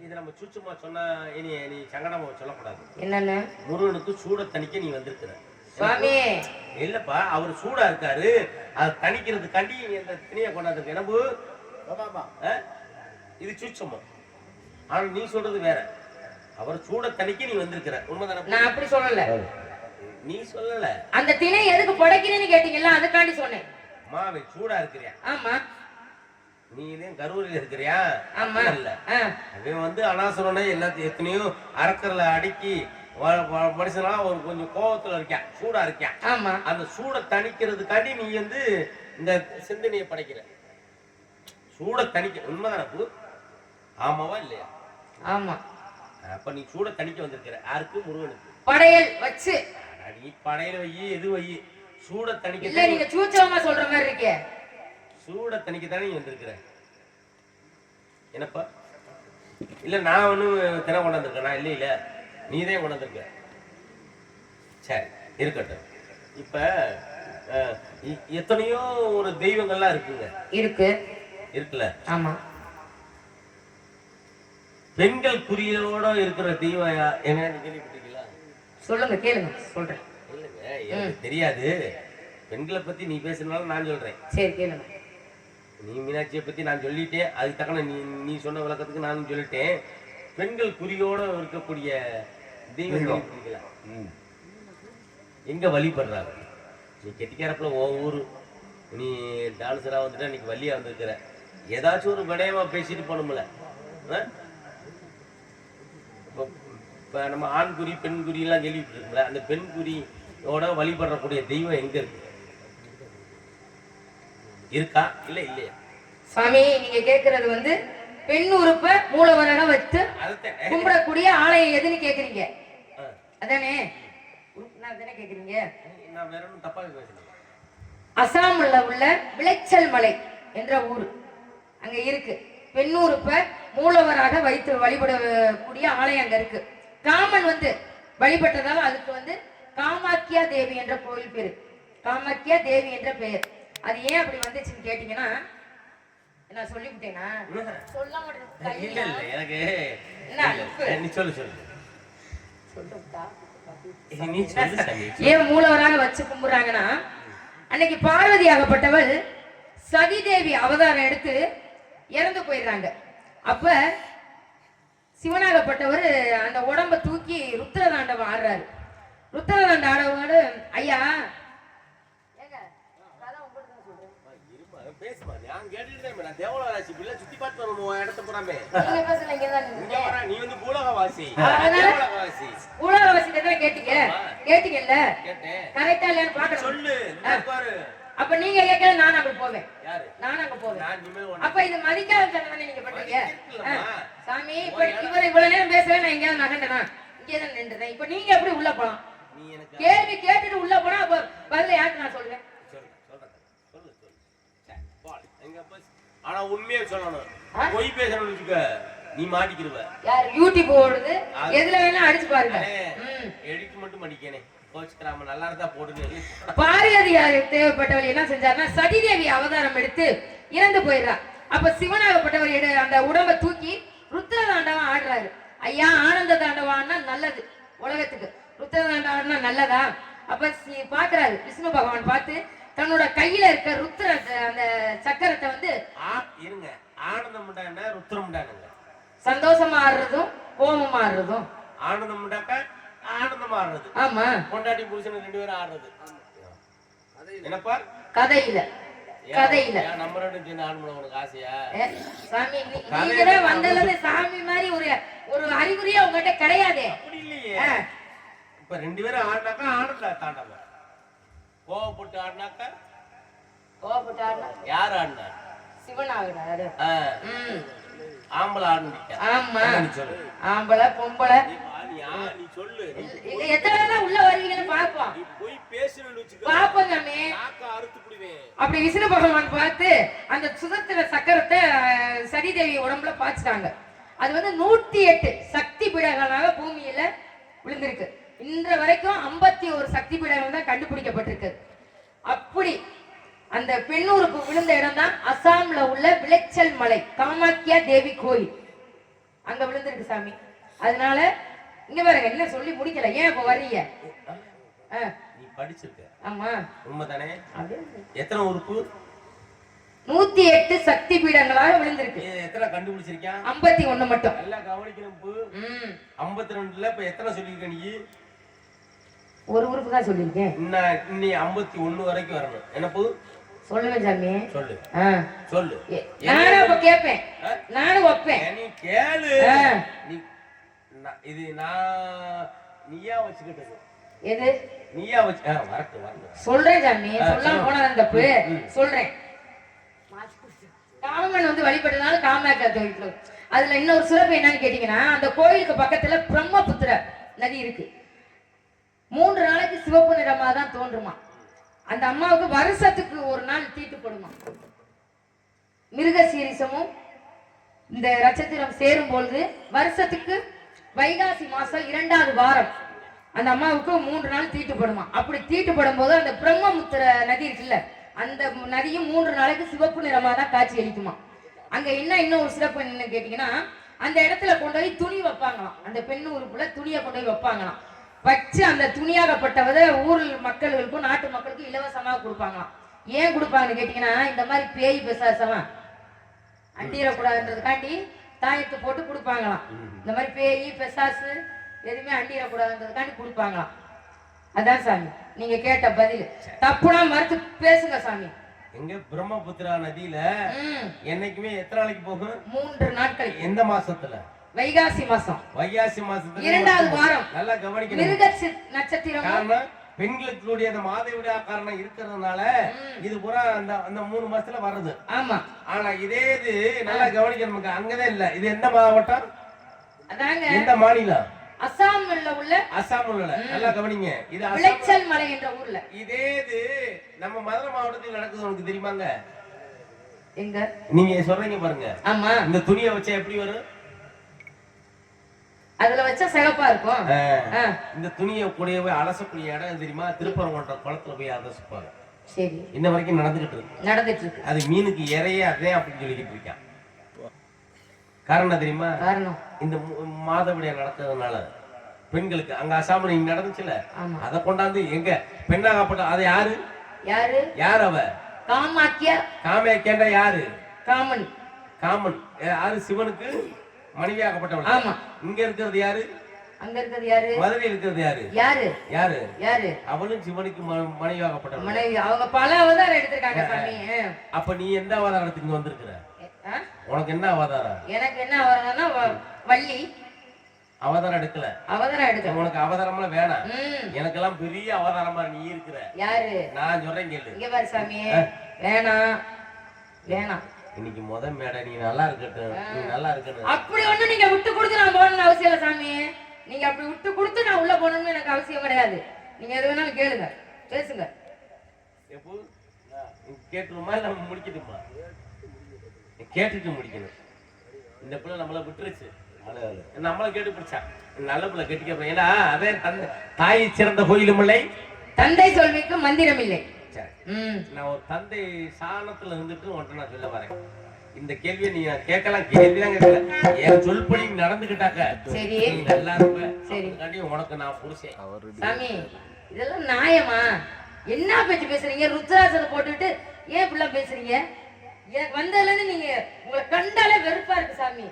இது நம்ம சுச்சுமா சொன்னா இனி நீ சங்கடமா சொல்லக்கூடாது. என்னன்னு? முருகனுக்கு சூட தணிக்க நீ வந்திருக்கிற சுவாமி. இல்லப்பா, அவர் சூடா இருக்காரு, அதை தணிக்கிறதுக்காண்டி நீ அந்த திணையை கொண்டாந்துருக்க. எனக்கு இது சுச்சமா. ஆனா நீ சொல்றது வேற. அவர் சூட தணிக்க நீ வந்திருக்கிற. உண்மைதானே? நான் அப்படி சொல்லல. நீ சொல்லல. அந்த திணை எதுக்கு படைக்கிறேன்னு கேட்டீங்கல்ல, அதுக்காண்டி சொன்னேன். மாவே சூடா இருக்கிறியா? ஆமா. நீ இதே கரூரில் இருக்கிறியா? ஆமா. இல்ல அவன் வந்து அனாசுரனை எல்லாத்தையும் எத்தனையோ அரக்கர்ல அடக்கி மனுஷனா ஒரு கொஞ்சம் கோபத்துல இருக்கான், சூடா இருக்கான். ஆமா. அந்த சூட தணிக்கிறதுக்காண்டி நீ வந்து இந்த சிந்தனையை படைக்கிற. சூட தணிக்க. உண்மைதானே? ஆமாவா இல்லையா? ஆமா. அப்ப நீ சூட தணிக்க வந்திருக்கிற. யாருக்கு? முருகனுக்கு. படையல் வச்சு. நீ படையல வை, எது வை, சூட தணிக்க. இல்ல, நீங்க சூச்சமா சொல்ற மாதிரி இருக்கே. சூட தணிக்க தானே நீ வந்திருக்கிற. என்னப்பா? இல்ல நான் ஒன்னும் தினை கொண்டாந்துருக்கேன். நான் இல்ல நீதே கொண்டாந்துருக்க. சரி, இருக்கட்டும். இப்ப எத்தனையோ ஒரு தெய்வங்கள்லாம் இருக்குங்க. இருக்குல்ல? ஆமா. பெண்கள் குறியோட இருக்கிற தெய்வம் என்ன கேள்விப்பட்டிருக்கீங்களா? சொல்லுங்க, கேளுங்க, சொல்றேன். இல்லைங்க, எனக்கு தெரியாது. பெண்களை பத்தி நீ பேசுனாலும் நான் சொல்றேன். சரி, கேளுங்க. நீ மீனாட்சியை பத்தி நான் சொல்லிட்டேன், அதுக்கு தக்கன நீ சொன்ன விளக்கத்துக்கு நானும் சொல்லிட்டேன். பெண்கள் குறியோட இருக்கக்கூடிய தெய்வம் எங்க வழிபடுறாங்க? நீ கெட்டிக்காரப்புல ஊரு, நீ டான்ஸரா வந்துட்டா இன்னைக்கு வள்ளியா வந்திருக்கிற. ஏதாச்சும் ஒரு விடயமா பேசிட்டு போனோம்ல. இப்ப நம்ம ஆண் குறி பெண் குறி எல்லாம் கேள்விட்டு இருக்குல்ல, அந்த பெண் குறியோட வழிபடக்கூடிய தெய்வம் எங்க இருக்கு? இருக்கா இல்ல இல்லையா? சாமி, நீங்க கேக்குறது வந்து பெண் உறுப்ப மூலவராக வச்சு கும்பிடக்கூடிய ஆலயம் எதுன்னு கேக்குறீங்க அதானே? கேக்குறீங்க. நான் வேற ஒன்றும் தப்பா பேசுறேன். அசாம்ல உள்ள விளைச்சல் மலை என்ற ஊர் அங்க இருக்கு. பெண் உறுப்ப மூலவராக வைத்து வழிபடக்கூடிய ஆலயம் அங்க இருக்கு. காமன் வந்து வழிபட்டதால அதுக்கு வந்து காமாக்கியா தேவி என்ற கோயில் பேரு. காமாக்கியா தேவி என்ற பெயர். அது ஏன் அப்படி வந்துச்சுன்னு கேட்டீங்கன்னா, நான் சொல்லிவிட்டேனா? சொல்ல மாட்டேன். எனக்கு நீ சொல்லு சொல்லு. ஏன் மூலவராக வச்சு கும்பிடுறாங்கன்னா, அன்னைக்கு பார்வதி ஆகப்பட்டவள் சதி தேவி அவதாரம் எடுத்து இறந்து போயிடுறாங்க. அப்ப சிவனாகப்பட்டவர் அந்த உடம்ப தூக்கி ருத்ரதாண்டவம் ஆடுறாரு. ருத்ரதாண்டம் ஆடவோடு ஐயா கேட்டீங்கல்ல, கரெக்டா இல்லையான்னு பாக்க சொல்லு. அப்ப நீங்க கேட்கல, நான் அங்க போவேன். நான் அங்க போவேன். அப்ப இது மதிக்காத தன்மை நீங்க பண்றீங்க சாமி. இப்ப இவர் இவ்வளவு நேரம் பேசவே நான் எங்கேயாவது நகண்டனா? இங்கேதான் நின்றுறேன். இப்ப நீங்க எப்படி உள்ள போலாம்? கேள்வி கேட்டுட்டு உள்ள போனா அப்ப பதில யாருக்கு நான் சொல்றேன்? ஆனா உண்மையை சொல்லணும். பொய் பேசணும்னு நீ மாட்டிக்கிடுவ. யார் யூடியூப் ஓடுது, எதுல வேணா அடிச்சு பாருங்க. எடிட் மட்டும் பண்ணிக்கனே. கோச்சுக்கறாம நல்லா இருந்தா போடுங்க. பார்வதியார் தேவைப்பட்டவள் என்ன செஞ்சாருன்னா, சதிதேவி அவதாரம் எடுத்து இறந்து போயிடுறா. அப்ப சிவனாகப்பட்டவர் அந்த உடம்ப தூக்கி ருத்ர தாண்டவம் ஆடுறாரு. ஐயா, ஆனந்த தாண்டவான்னா நல்லது உலகத்துக்கு, ருத்ர தாண்டவம்னா நல்லதா? அப்ப பாக்குறாரு விஷ்ணு பகவான் பார்த்து, தன்னோட கையில இருக்க ருத்ர அந்த சக்கரத்தை வந்து இருங்க, ஆனந்தம் உண்டான ருத்ரம் உண்டானுங்க. சந்தோஷமா ஆடுறதும் கோபமா ஆடுறதும். ஆனந்தம் உண்டாக்க ஆனந்தமா ஆடுறது. ஆமா, பொண்டாட்டி புருஷன் 2 பேரும் ஆடுறது. என்னப்பா கதையில கதையில நம்ம 2 சின்ன ஆண்மனை உனக்கு ஆசையா? சாமி நீங்க வந்தது சாமி மாதிரி ஒரு அறிகுறியா உங்ககிட்ட கிடையாது. அப்படி இல்லையே. இப்ப 2 பேரும் ஆடினாக்கா ஆனந்தா தாண்டவ, கோவப்பட்டு ஆடினாக்கா கோவப்பட்டு ஆடினா யார் ஆடினா? சிவன் ஆகுறாரு. ஆம்பளை ஆடினிக்க. ஆமா, சொல்லு. ஆம்பளை பொம்பளை நீ சொல்லு. எத்தனை உள்ள வருவீங்கன்னு பாப்போம். நீ போய் பேசுறேன்னு வெச்சுக்க. பாப்போம் சாமி. நாக்க அறுத்து புடுவேன். அப்படி விஷ்ணு பகவான் பார்த்து அந்த சுதந்திர சக்கரத்தை சதிதேவி உடம்புல பாய்ச்சிட்டாங்க. அது வந்து 108 சக்தி பீடங்களாக பூமியில விழுந்திருக்கு. இன்ற வரைக்கும் 51 சக்தி பீடங்கள் தான் கண்டுபிடிக்கப்பட்டிருக்கு. அப்படி அந்த பெண்ணூருக்கு விழுந்த இடம் தான் அசாம்ல உள்ள விளைச்சல் மலை காமாக்கியா தேவி கோயில், அங்க விழுந்திருக்கு சாமி. அதனால இங்க பாருங்க, என்ன சொல்லி முடிக்கல, ஏன் இப்ப வர்றீங்க? நீ படிச்சிருக்க. ஆமா, உண்மைதானே? எத்தனை உறுப்பு? 108 சக்தி பீடங்களாக விழுந்திருக்கு. எத்தனை கண்டுபிடிச்சிருக்கியா? 51 மட்டும். நல்லா கவனிக்கணும். 52ல இப்ப எத்தனை சொல்லிருக்க நீ? ஒரு உறுப்பு தான் சொல்லிருக்கேன். இன்னி 51 வரைக்கும் வரணும். என்ன பூ சொல்லுவேன் சாமி. சொல்லு. சொல்லு. நானும் அப்ப கேட்பேன், நானும் வைப்பேன். நீ கேளு. நீ இது நீயா வச்சுக்கிட்டது. எது நீயா வச்சு வரட்டு சொல்றேன் சாமி. சொல்லாம போனா தப்பு. சொல்றேன். காமன் வந்து வழிபட்டதுனால காமாக்கா கோயில். அதுல இன்னொரு சிறப்பு என்னன்னு கேட்டீங்கன்னா, அந்த கோயிலுக்கு பக்கத்துல பிரம்மபுத்திர நதி இருக்கு. 3 நாளைக்கு சிவப்பு நிறமா தான் தோன்றுமா. அந்த அம்மாவுக்கு வருஷத்துக்கு ஒரு நாள் தீட்டுப்படுமா. மிருகசீரிசமும் இந்த நட்சத்திரம் சேரும் பொழுது வருஷத்துக்கு வைகாசி மாசம் 2வது வாரம் அந்த அம்மாவுக்கு 3 நாள் தீட்டுப்படுமா. அப்படி தீட்டுப்படும் போது அந்த பிரம்மபுத்திர நதி இருக்குல்ல, அந்த நதியும் 3 நாளைக்கு சிவப்பு நிறமா தான் காட்சி அளிக்குமா. அங்க இன்னும் ஒரு சிறப்பு என்னன்னு கேட்டீங்கன்னா, அந்த இடத்துல கொண்டு போய் துணி வைப்பாங்களாம். அந்த பெண் உறுப்புல துணியை கொண்டு போய் வைப்பாங்களாம். வச்சு அந்த துணியாகப்பட்டவதை ஊர் மக்களுக்கும் நாட்டு மக்களுக்கும் இலவசமாக கொடுப்பாங்களாம். ஏன் கொடுப்பாங்கன்னு கேட்டீங்கன்னா, இந்த மாதிரி பேய் பிசாசெல்லாம் அண்டிடக்கூடாதுன்றதுக்காண்டி தாயத்தை போட்டு கொடுப்பாங்களாம். இந்த மாதிரி பேய் பிசாசு எதுவுமே அண்டிடக்கூடாதுன்றதுக்காண்டி கொடுப்பாங்களாம். அதான் சாமி நீங்க கேட்ட பதில். தப்புனா மறுத்து பேசுங்க சாமி. எங்க பிரம்மபுத்திரா நதியில என்னைக்குமே எத்தனை நாளைக்கு போகும்? 3 நாட்கள். எந்த மாசத்துல? வைகாசி மாசம். வைகாசி மாசத்துல 2வது வாரம். நல்லா கவனிக்கணும். மிருக நட்சத்திரம். காரணம் பெண்களுடைய அந்த மாதவிடா காரணம் இருக்கிறதுனால இது பூரா அந்த 3 மாசத்துல வருது. ஆமா. ஆனா இதே இது நல்லா கவனிக்கணும். அங்கதான் இல்ல. இது எந்த மாவட்டம்? அதாங்க எந்த மாநிலம்? அசாம்ல உள்ள. அசாம்ல நல்லா கவனிங்க. இது விளைச்சல் மலை என்ற ஊர்ல. இதே இது நம்ம மதுரை மாவட்டத்தில் நடக்குது. உனக்கு தெரியுமாங்க? எங்க நீங்க சொல்றீங்க பாருங்க. ஆமா. இந்த துணியை வச்சா எப்படி வரும்? அதுல வச்சா சிகப்பா இருக்கும். இந்த துணியை கூடயே போய் அலசக்கூடிய இடம் தெரியுமா? திருப்பரங்குன்ற குளத்துல போய் அலசுப்பாங்க. சரி. இன்ன வரைக்கும் நடந்துட்டு இருக்கு. அது மீனுக்கு இறையே அதே அப்படின்னு சொல்லிக்கிட்டு இருக்கான். காரணம் தெரியுமா? காரணம் இந்த மாதவிடாய் நடக்கிறதுனால பெண்களுக்கு அங்க அசாமில் இங்க நடந்துச்சுல, அதை கொண்டாந்து எங்க பெண்ணாகப்பட்ட அது யாரு? யாரு? யார் அவ? காமாக்கியா. காமாக்கியா யாரு? காமன். காமன் யாரு? சிவனுக்கு மனைவியாகப்பட்டவள். ஆமா. இங்க இருக்கிறது யாரு? அங்க இருக்கிறது யாரு? மதுரை இருக்கிறது யாரு? யாரு? யாரு? யாரு? அவளும் சிவனுக்கு மனைவியாகப்பட்டவள். மனைவி. அவங்க பல அவதாரம் எடுத்திருக்காங்க சாமி. அப்ப நீ எந்த அவதாரத்துக்கு வந்திருக்கிற? உனக்கு என்ன அவதாரம்? எனக்கு என்ன அவதாரம்னா வள்ளி. அவதாரம் எடுக்கல. அவதாரம் எடுக்கல. உனக்கு அவதாரம்லாம் வேணாம். எனக்கெல்லாம் பெரிய அவதாரமா நீ இருக்கிற. யாரு? நான் சொல்றேன் கேளு. இங்க பாரு சாமி. வேணாம் வேணாம். இன்னைக்கு மேடை நீ நல்லா இருக்கட்டும். நீ நல்லா இருக்கணும். அப்படி ஒண்ணு நீங்க விட்டு கொடுத்து நான் போகணும்னு அவசியம் இல்லை சாமி. நீங்க அப்படி விட்டு கொடுத்து நான் உள்ள போகணும்னு எனக்கு அவசியம் கிடையாது. நீங்க எது வேணாலும் கேளுங்க, பேசுங்க. எப்போ கேட்டுருமா இல்ல முடிக்கட்டுமா? கேட்டுட்டு முடிக்கணும். இந்த பிள்ளை நம்மள விட்டுருச்சு. நம்மள கேட்டு பிடிச்சா நல்ல பிள்ளை கெட்டிக்க. ஏன்னா அதே தாயை சிறந்த கோயிலும் இல்லை, தந்தை சொல்விக்கு மந்திரம் இல்லை. நான் ஒரு தந்தை சாணத்துல இருந்துட்டு உன்ட்ட நான் சொல்ல வரேன். இந்த கேள்வியை நீ கேட்கலாம். கேள்விதான் கேட்கல. என் சொல்படி நடந்துகிட்டாக்க சரி நல்லா இருப்ப. சரி. உனக்கு நான் புருஷன். சாமி இதெல்லாம் நியாயமா? என்ன பேச்சு பேசுறீங்க? ருத்ராசனை போட்டுட்டு ஏன் இப்படிலாம் பேசுறீங்க? எனக்கு வந்ததுல இருந்து நீங்க உங்களை கண்டாலே வெறுப்பா இருக்கு சாமி.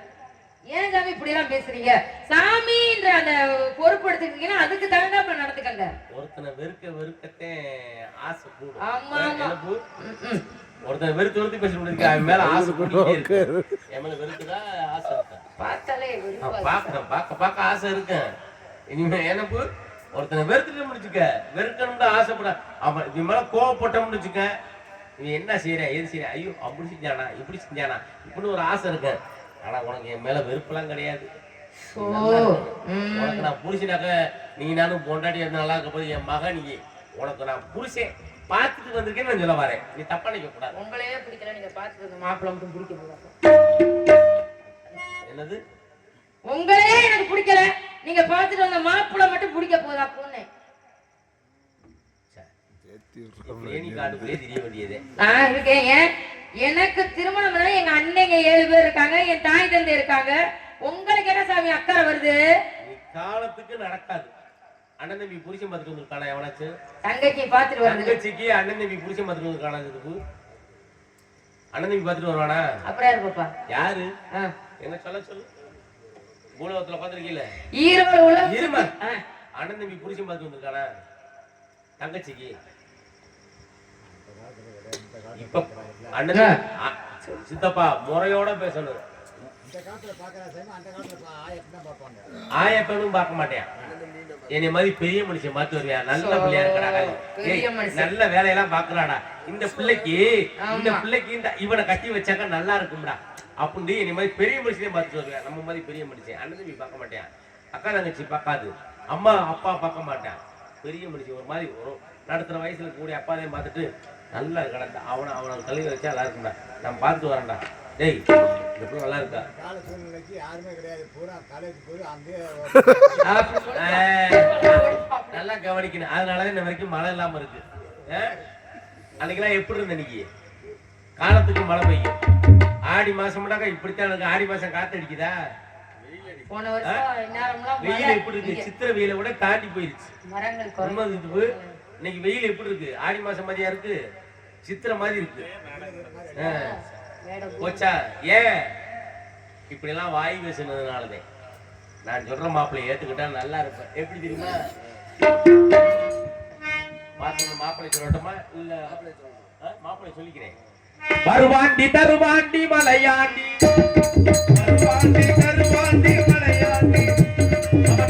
ஏன் சாமி இப்படி எல்லாம் பேசுறீங்க? சாமின்ற அந்த பொறுப்பு எடுத்துக்கிட்டீங்கன்னா அதுக்கு தகுந்தாப்புல நடந்துக்கங்க. ஒருத்தனை வெறுக்கத்தே ஆசை கூடும். ஆமா ஆமா. ஒருத்தனை வெறுத்து பேச முடியாது, அவன் மேல ஆசை கூடிட்டே இருக்கு. என் மேல வெறுக்குதா ஆசை இருக்கா? பார்த்தாலே பார்க்க ஆசை இருக்கு. இனிமே எனக்கு ஒருத்தனை வெறுத்துட்டு முடிச்சுக்க, வெறுக்கணும்னு ஆசைப்பட அவன் இவன் மேல கோவப்பட்டோம்னு வச்சுக்க, இவன் என்ன செய்யற எது செய்யற, ஐயோ அப்படி செஞ்சானா இப்படி செஞ்சானா இப்படின்னு ஒரு ஆசை இருக்கு. ஆனா உனக்கு என் மேல வெறுப்பெல்லாம் கிடையாது. உனக்கு நான் புருஷனாக்க நீ நானும் பொண்டாட்டி நல்லா இருக்க போது என் மகன் நீ, உனக்கு நான் புருஷன் பார்த்துட்டு வந்திருக்கேன்னு நான் சொல்ல வரேன். நீ தப்பா நினைக்க கூடாது. உங்களையே பிடிக்கல, நீங்க பார்த்துட்டு மாப்பிள்ளை மட்டும் பிடிக்க போறாங்க. என்னது? உங்களையே எனக்கு பிடிக்கல, நீங்க பார்த்துட்டு வந்த மாப்பிள்ளை மட்டும் பிடிக்க போதா பொண்ணு? எனக்கு திருமணம் எங்க அண்ணங்க 7 பேர் இருக்காங்க, என் தாய் தந்தை இருக்காங்க. உங்களுக்கு என்ன சாமி அக்கறை வருது? காலத்துக்கு நடக்காது. அண்ணன் தம்பி புருஷன் பார்த்துட்டு வந்திருக்கானா எவனாச்சு? தங்கச்சி பார்த்துட்டு வருது. தங்கச்சிக்கு அண்ணன் தம்பி புருஷன் பார்த்துட்டு வந்திருக்கானா? அண்ணன் தம்பி பார்த்துட்டு வருவானா? அப்புறம் யாரு பாப்பா? யாரு? என்ன சொல்ல சொல்லு. பூலோகத்துல பாத்துருக்கீல? இருமா. அண்ணன் தம்பி புருஷன் பார்த்துட்டு வந்திருக்கானா தங்கச்சிக்கு? இப்ப அண்ணன் சித்தப்பா முறையோட பேசணும். ஆயப்பனும் பார்க்க மாட்டேன். என்னை மாதிரி பெரிய மனுஷன் மாத்து வருவியா? நல்ல பிள்ளையா இருக்கிறாங்க, நல்ல வேலையெல்லாம் பாக்குறாடா. இந்த பிள்ளைக்கு இந்த இவனை கட்டி வச்சாக்க நல்லா இருக்கும்டா அப்படின்னு என்னை மாதிரி பெரிய மனுஷனே பார்த்துட்டு வருவேன். நம்ம மாதிரி பெரிய மனுஷன் அண்ணன் தம்பி பார்க்க மாட்டேன், அக்கா தங்கச்சி பார்க்காது, அம்மா அப்பா பார்க்க மாட்டேன். பெரிய மனுஷன் ஒரு மாதிரி ஒரு நடுத்துற வயசுல கூடிய அப்பாதையும் பார்த்துட்டு நல்லா இருக்கடா, அவனை கழுவி வச்சா நல்லா இருக்கும்டா, நான் பார்த்துட்டு வரேன்டா. டேய் எப்படி நல்லா இருக்கா? நல்லா கவனிக்கணும். அதனாலதான் இந்த வரைக்கும் மழை இல்லாம இருக்கு. அன்னைக்கெல்லாம் எப்படி இருந்த இன்னைக்கு? காலத்துக்கு மழை பெய்யும். ஆடி மாசம் இப்படித்தான் எனக்கு. ஆடி மாசம் காத்து அடிக்குதா? வெயில் எப்படி இருக்கு? சித்திரை வெயில கூட தாண்டி போயிருச்சு. இன்னைக்கு வெயில் எப்படி இருக்கு? ஆடி மாசம் மாதிரியா இருக்கு? சித்திரை மாதிரி இருக்கு. போச்சா? ஏன் இப்படி எல்லாம் வாய் பேசுனதுனாலதான். நான் சொல்ற மாப்பிள்ளை ஏத்துக்கிட்டா நல்லா இருப்பேன். எப்படி தெரியுமா? மாப்பிள்ளை சொல்லட்டுமா இல்ல மாப்பிள்ளை சொல்லிக்கிறேன். வருவாண்டி தருவாண்டி மலையாண்டி, வருவாண்டி தருவாண்டி மலையாண்டி,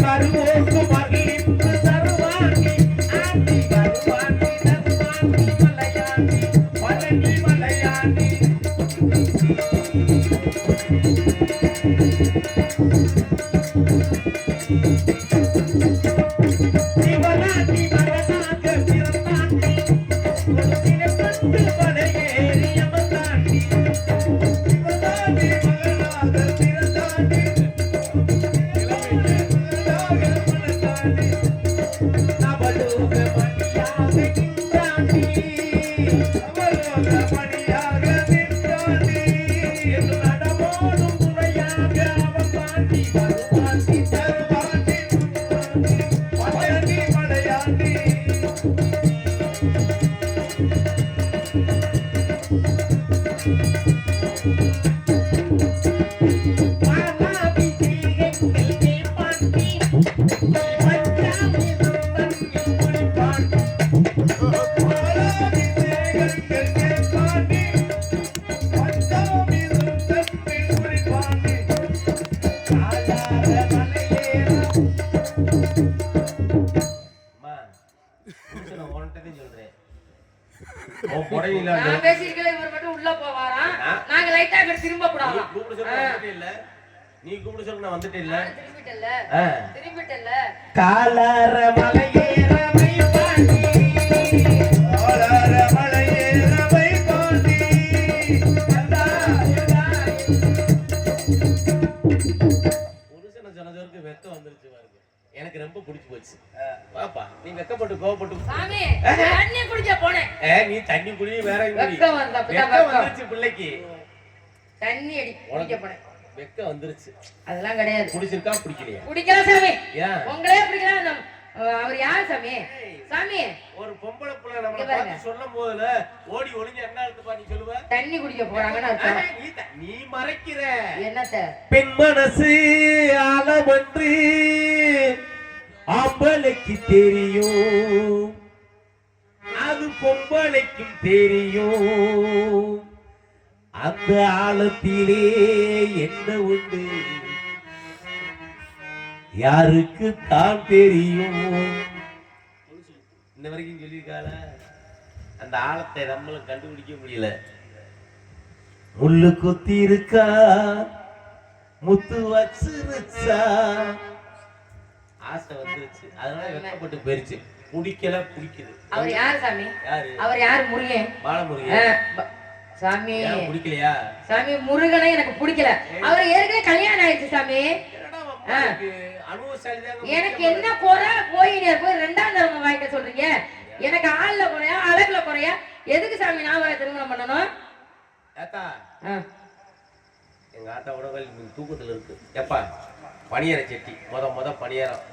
தருவோக்கு மகிழ்ந்து தருவாண்டி ஆண்டி, வருவாண்டி தருவாண்டி மலையாண்டி மலனி மலையாண்டி. சிவனாண்டி மகனாக பிறந்தாண்டி, ஒரு சில கண்டு மலையேறி அமர்ந்தாண்டி, சிவனாண்டி மகனாக பிறந்தாண்டி, இளமையாக மலர்ந்தாண்டி, நவலோக மணியாக நின்றாண்டி, நவலோக மணியாக நின்றாண்டி, என்று நடமாடும் துணையாக அவன் தாண்டி, வருவாண்டி தருவாண்டி மலையாண்டி மலையாண்டி. நான் பேசிருக்கல, இவர் மட்டும் உள்ள போவாராம். நாங்க லைட்டா திரும்ப கூடாது. நீ கூப்பிட சொல்ல நான் வந்துட்டே இல்ல. திரும்பிட்டல்ல. காலார மலையேற வைப்பாண்டி, காலார மலையேற வைப்பாண்டி. புருஷனை சொன்னதற்கு வெக்கம் வந்துருச்சு பாருங்க. எனக்கு ரொம்ப பிடிச்சு போச்சு. பாப்பா நீ வெக்கப்பட்டு கோவப்பட்டு சாமி தண்ணி குடிக்க போனே. நீ தண்ணி குடி வேற வெக்கம் வந்துருச்சு பிள்ளைக்கு. தண்ணி அடி குடிக்க போனேன். வெக்கம் வந்துருச்சு. அதெல்லாம் கிடையாது. குடிச்சிருக்கா பிடிக்கலையா? குடிக்கல சாமி. உங்களே பிடிக்கல. அந்த அவர் யார் சாமி? சாமி ஒரு பொம்பளை புள்ள நம்மள இங்க பாருங்க. பார்த்து சொல்லும் போதுல ஓடி ஒளிஞ்சு என்ன அர்த்தம் நீ சொல்லுவ? தண்ணி குடிக்க போறாங்கன்னு அர்த்தம். நீ மறைக்கிற என்னத்த? பெண் மனசு ஆழமன்று ஆம்பளைக்கு தெரியும், அது பொம்பளைக்கும் தெரியும், அந்த ஆழத்திலே என்ன உண்டு யாருக்கு தான் தெரியும். இன்ன வரைக்கும் சொல்லியிருக்காள அந்த ஆழத்தை நம்மளும் கண்டுபிடிக்க முடியல. முள்ளு கொத்தி இருக்கா முத்து வச்சிருச்சா, ஆசை வந்துருச்சு, அதனால வெக்கப்பட்டு போயிருச்சு. குடிக்கல குடிக்குது. அவர் யாரு சாமி? யாரு? அவர் யாரு? முருகன். பாலமுருகன். சாமி குடிக்கலையா? சாமி முருகனை எனக்கு பிடிக்கல. அவர் ஏற்கனவே கல்யாணம் ஆயிடுச்சு சாமி. எனக்கு என்ன குறை? போய் ரெண்டாம் தரமா வாங்கிக்க சொல்றீங்க. எனக்கு ஆள்ல குறையா அழகுல குறையா? எதுக்கு சாமி நான் வர திருமணம் பண்ணணும்? எங்க ஆத்தா உடல் தூக்கத்துல இருக்கு. எப்பா பணியரை செட்டி முத பணியாரம்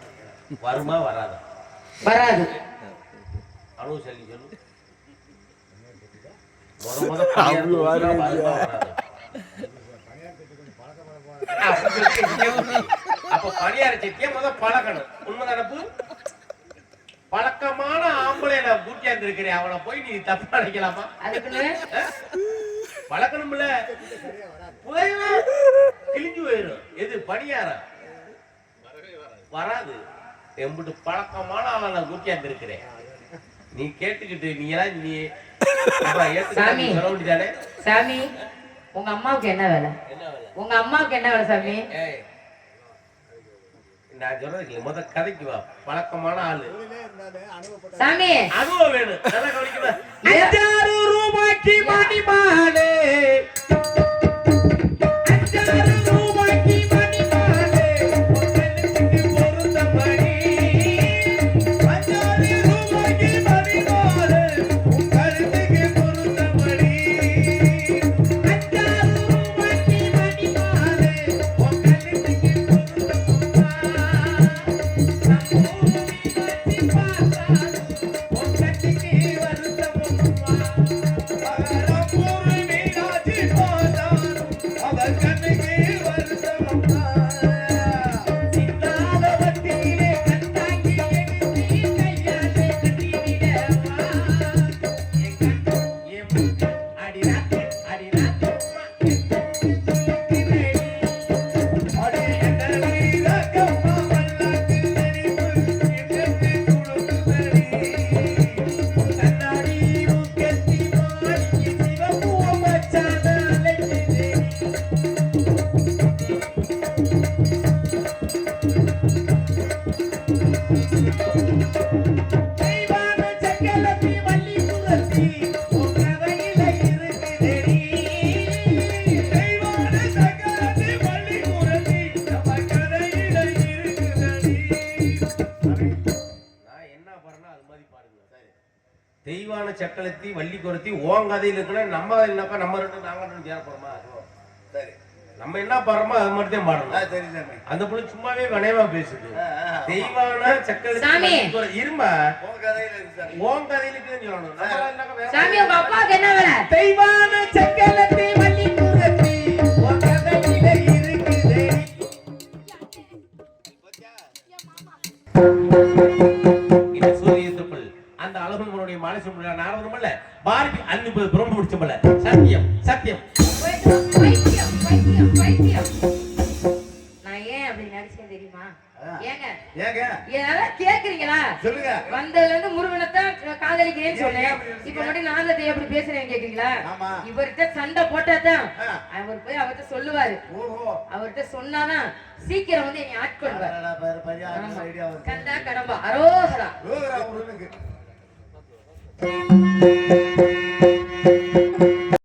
வருமா வராதா? வராது. அனுபவ சொல்லி சொல்லு. முத பணியாரம் வருமா வராதா? அப்ப பணியார செட்டிய முத பழக்கணும். உண்மைதானப்பு? பழக்கமான ஆம்பளை நான் கூட்டியாந்து இருக்கிறேன், அவனை போய் நீ தப்பா நினைக்கலாமா? அதுக்குன்னு பழக்கணும்ல, கிழிஞ்சு போயிடும். எது பணியாரம் வராது. எம்பிட்டு பழக்கமான அவனை நான் கூட்டியாந்து இருக்கிறேன். நீ கேட்டுக்கிட்டு நீ எல்லாம் நீ சாமி சொல்ல சாமி உங்க அம்மாவுக்கு என்ன வேலை? உங்க அம்மாவுக்கு என்ன வேலை சாமி? நான் சொல்றதுக்கு முத கதைக்கு வா. பழக்கமான ஆளு சாமி அதுவும் வேணும். நல்லா கவனிக்கணும். 5 ரூபாய்க்கு மணி மாலை, 5 ரூபாய்க்கு மணி மாலை, உங்களுக்கு பொருந்த மணி, 5 ரூபாய்க்கு மணி மாலை, உங்களுக்கு பொருந்த மணி, 5 ரூபாய்க்கு மணி மாலை, உங்களுக்கு பொருந்த தெய்வான சக்கலத்தி வள்ளி குரத்தி ஓன் கதையில் இருக்குன்னா நம்ம இல்லப்பா நம்ம ரெண்டு நாங்க ரெண்டு சேர போறோமா? சரி, நம்ம என்ன பாடுறோமோ அது மட்டும் தான் பாடணும். சரி சாமி. அந்த புள்ள சும்மாவே வனைவா பேசுது. தெய்வான சக்கலத்தி இருமா ஓன் கதையில இருக்குன்னு சொல்லணும். சாமி உங்க அப்பாவுக்கு என்ன வேலை? தெய்வான சக்கலத்தி வள்ளி குரத்தி ஓன் கதையில இருக்குது. இந்த சூரிய திருப்பல் அந்த அழகுடைய மாலை சொல்ல நாரதமல்ல பாரதி அன்னிப்பு பிரம்ம முடிச்சமல்ல. சத்தியம் சத்தியம். நான் ஏன் அப்படி நடிச்சேன் தெரியுமா? ஏங்க ஏங்க ஏதாவது கேக்குறீங்களா? சொல்லுங்க. வந்ததுல இருந்து முருகனத்தான் காதலிக்கிறேன்னு சொன்னேன். இப்ப மட்டும் நாதத்தை எப்படி பேசுறேன்னு கேக்குறீங்களா? இவர்கிட்ட சண்டை போட்டாதான் அவர் போய் அவர்கிட்ட சொல்லுவாரு. அவர்கிட்ட சொன்னாதான் சீக்கிரம் வந்து என்னை ஆட்கொள்வார். கண்டா கடம்பா அரோகரா.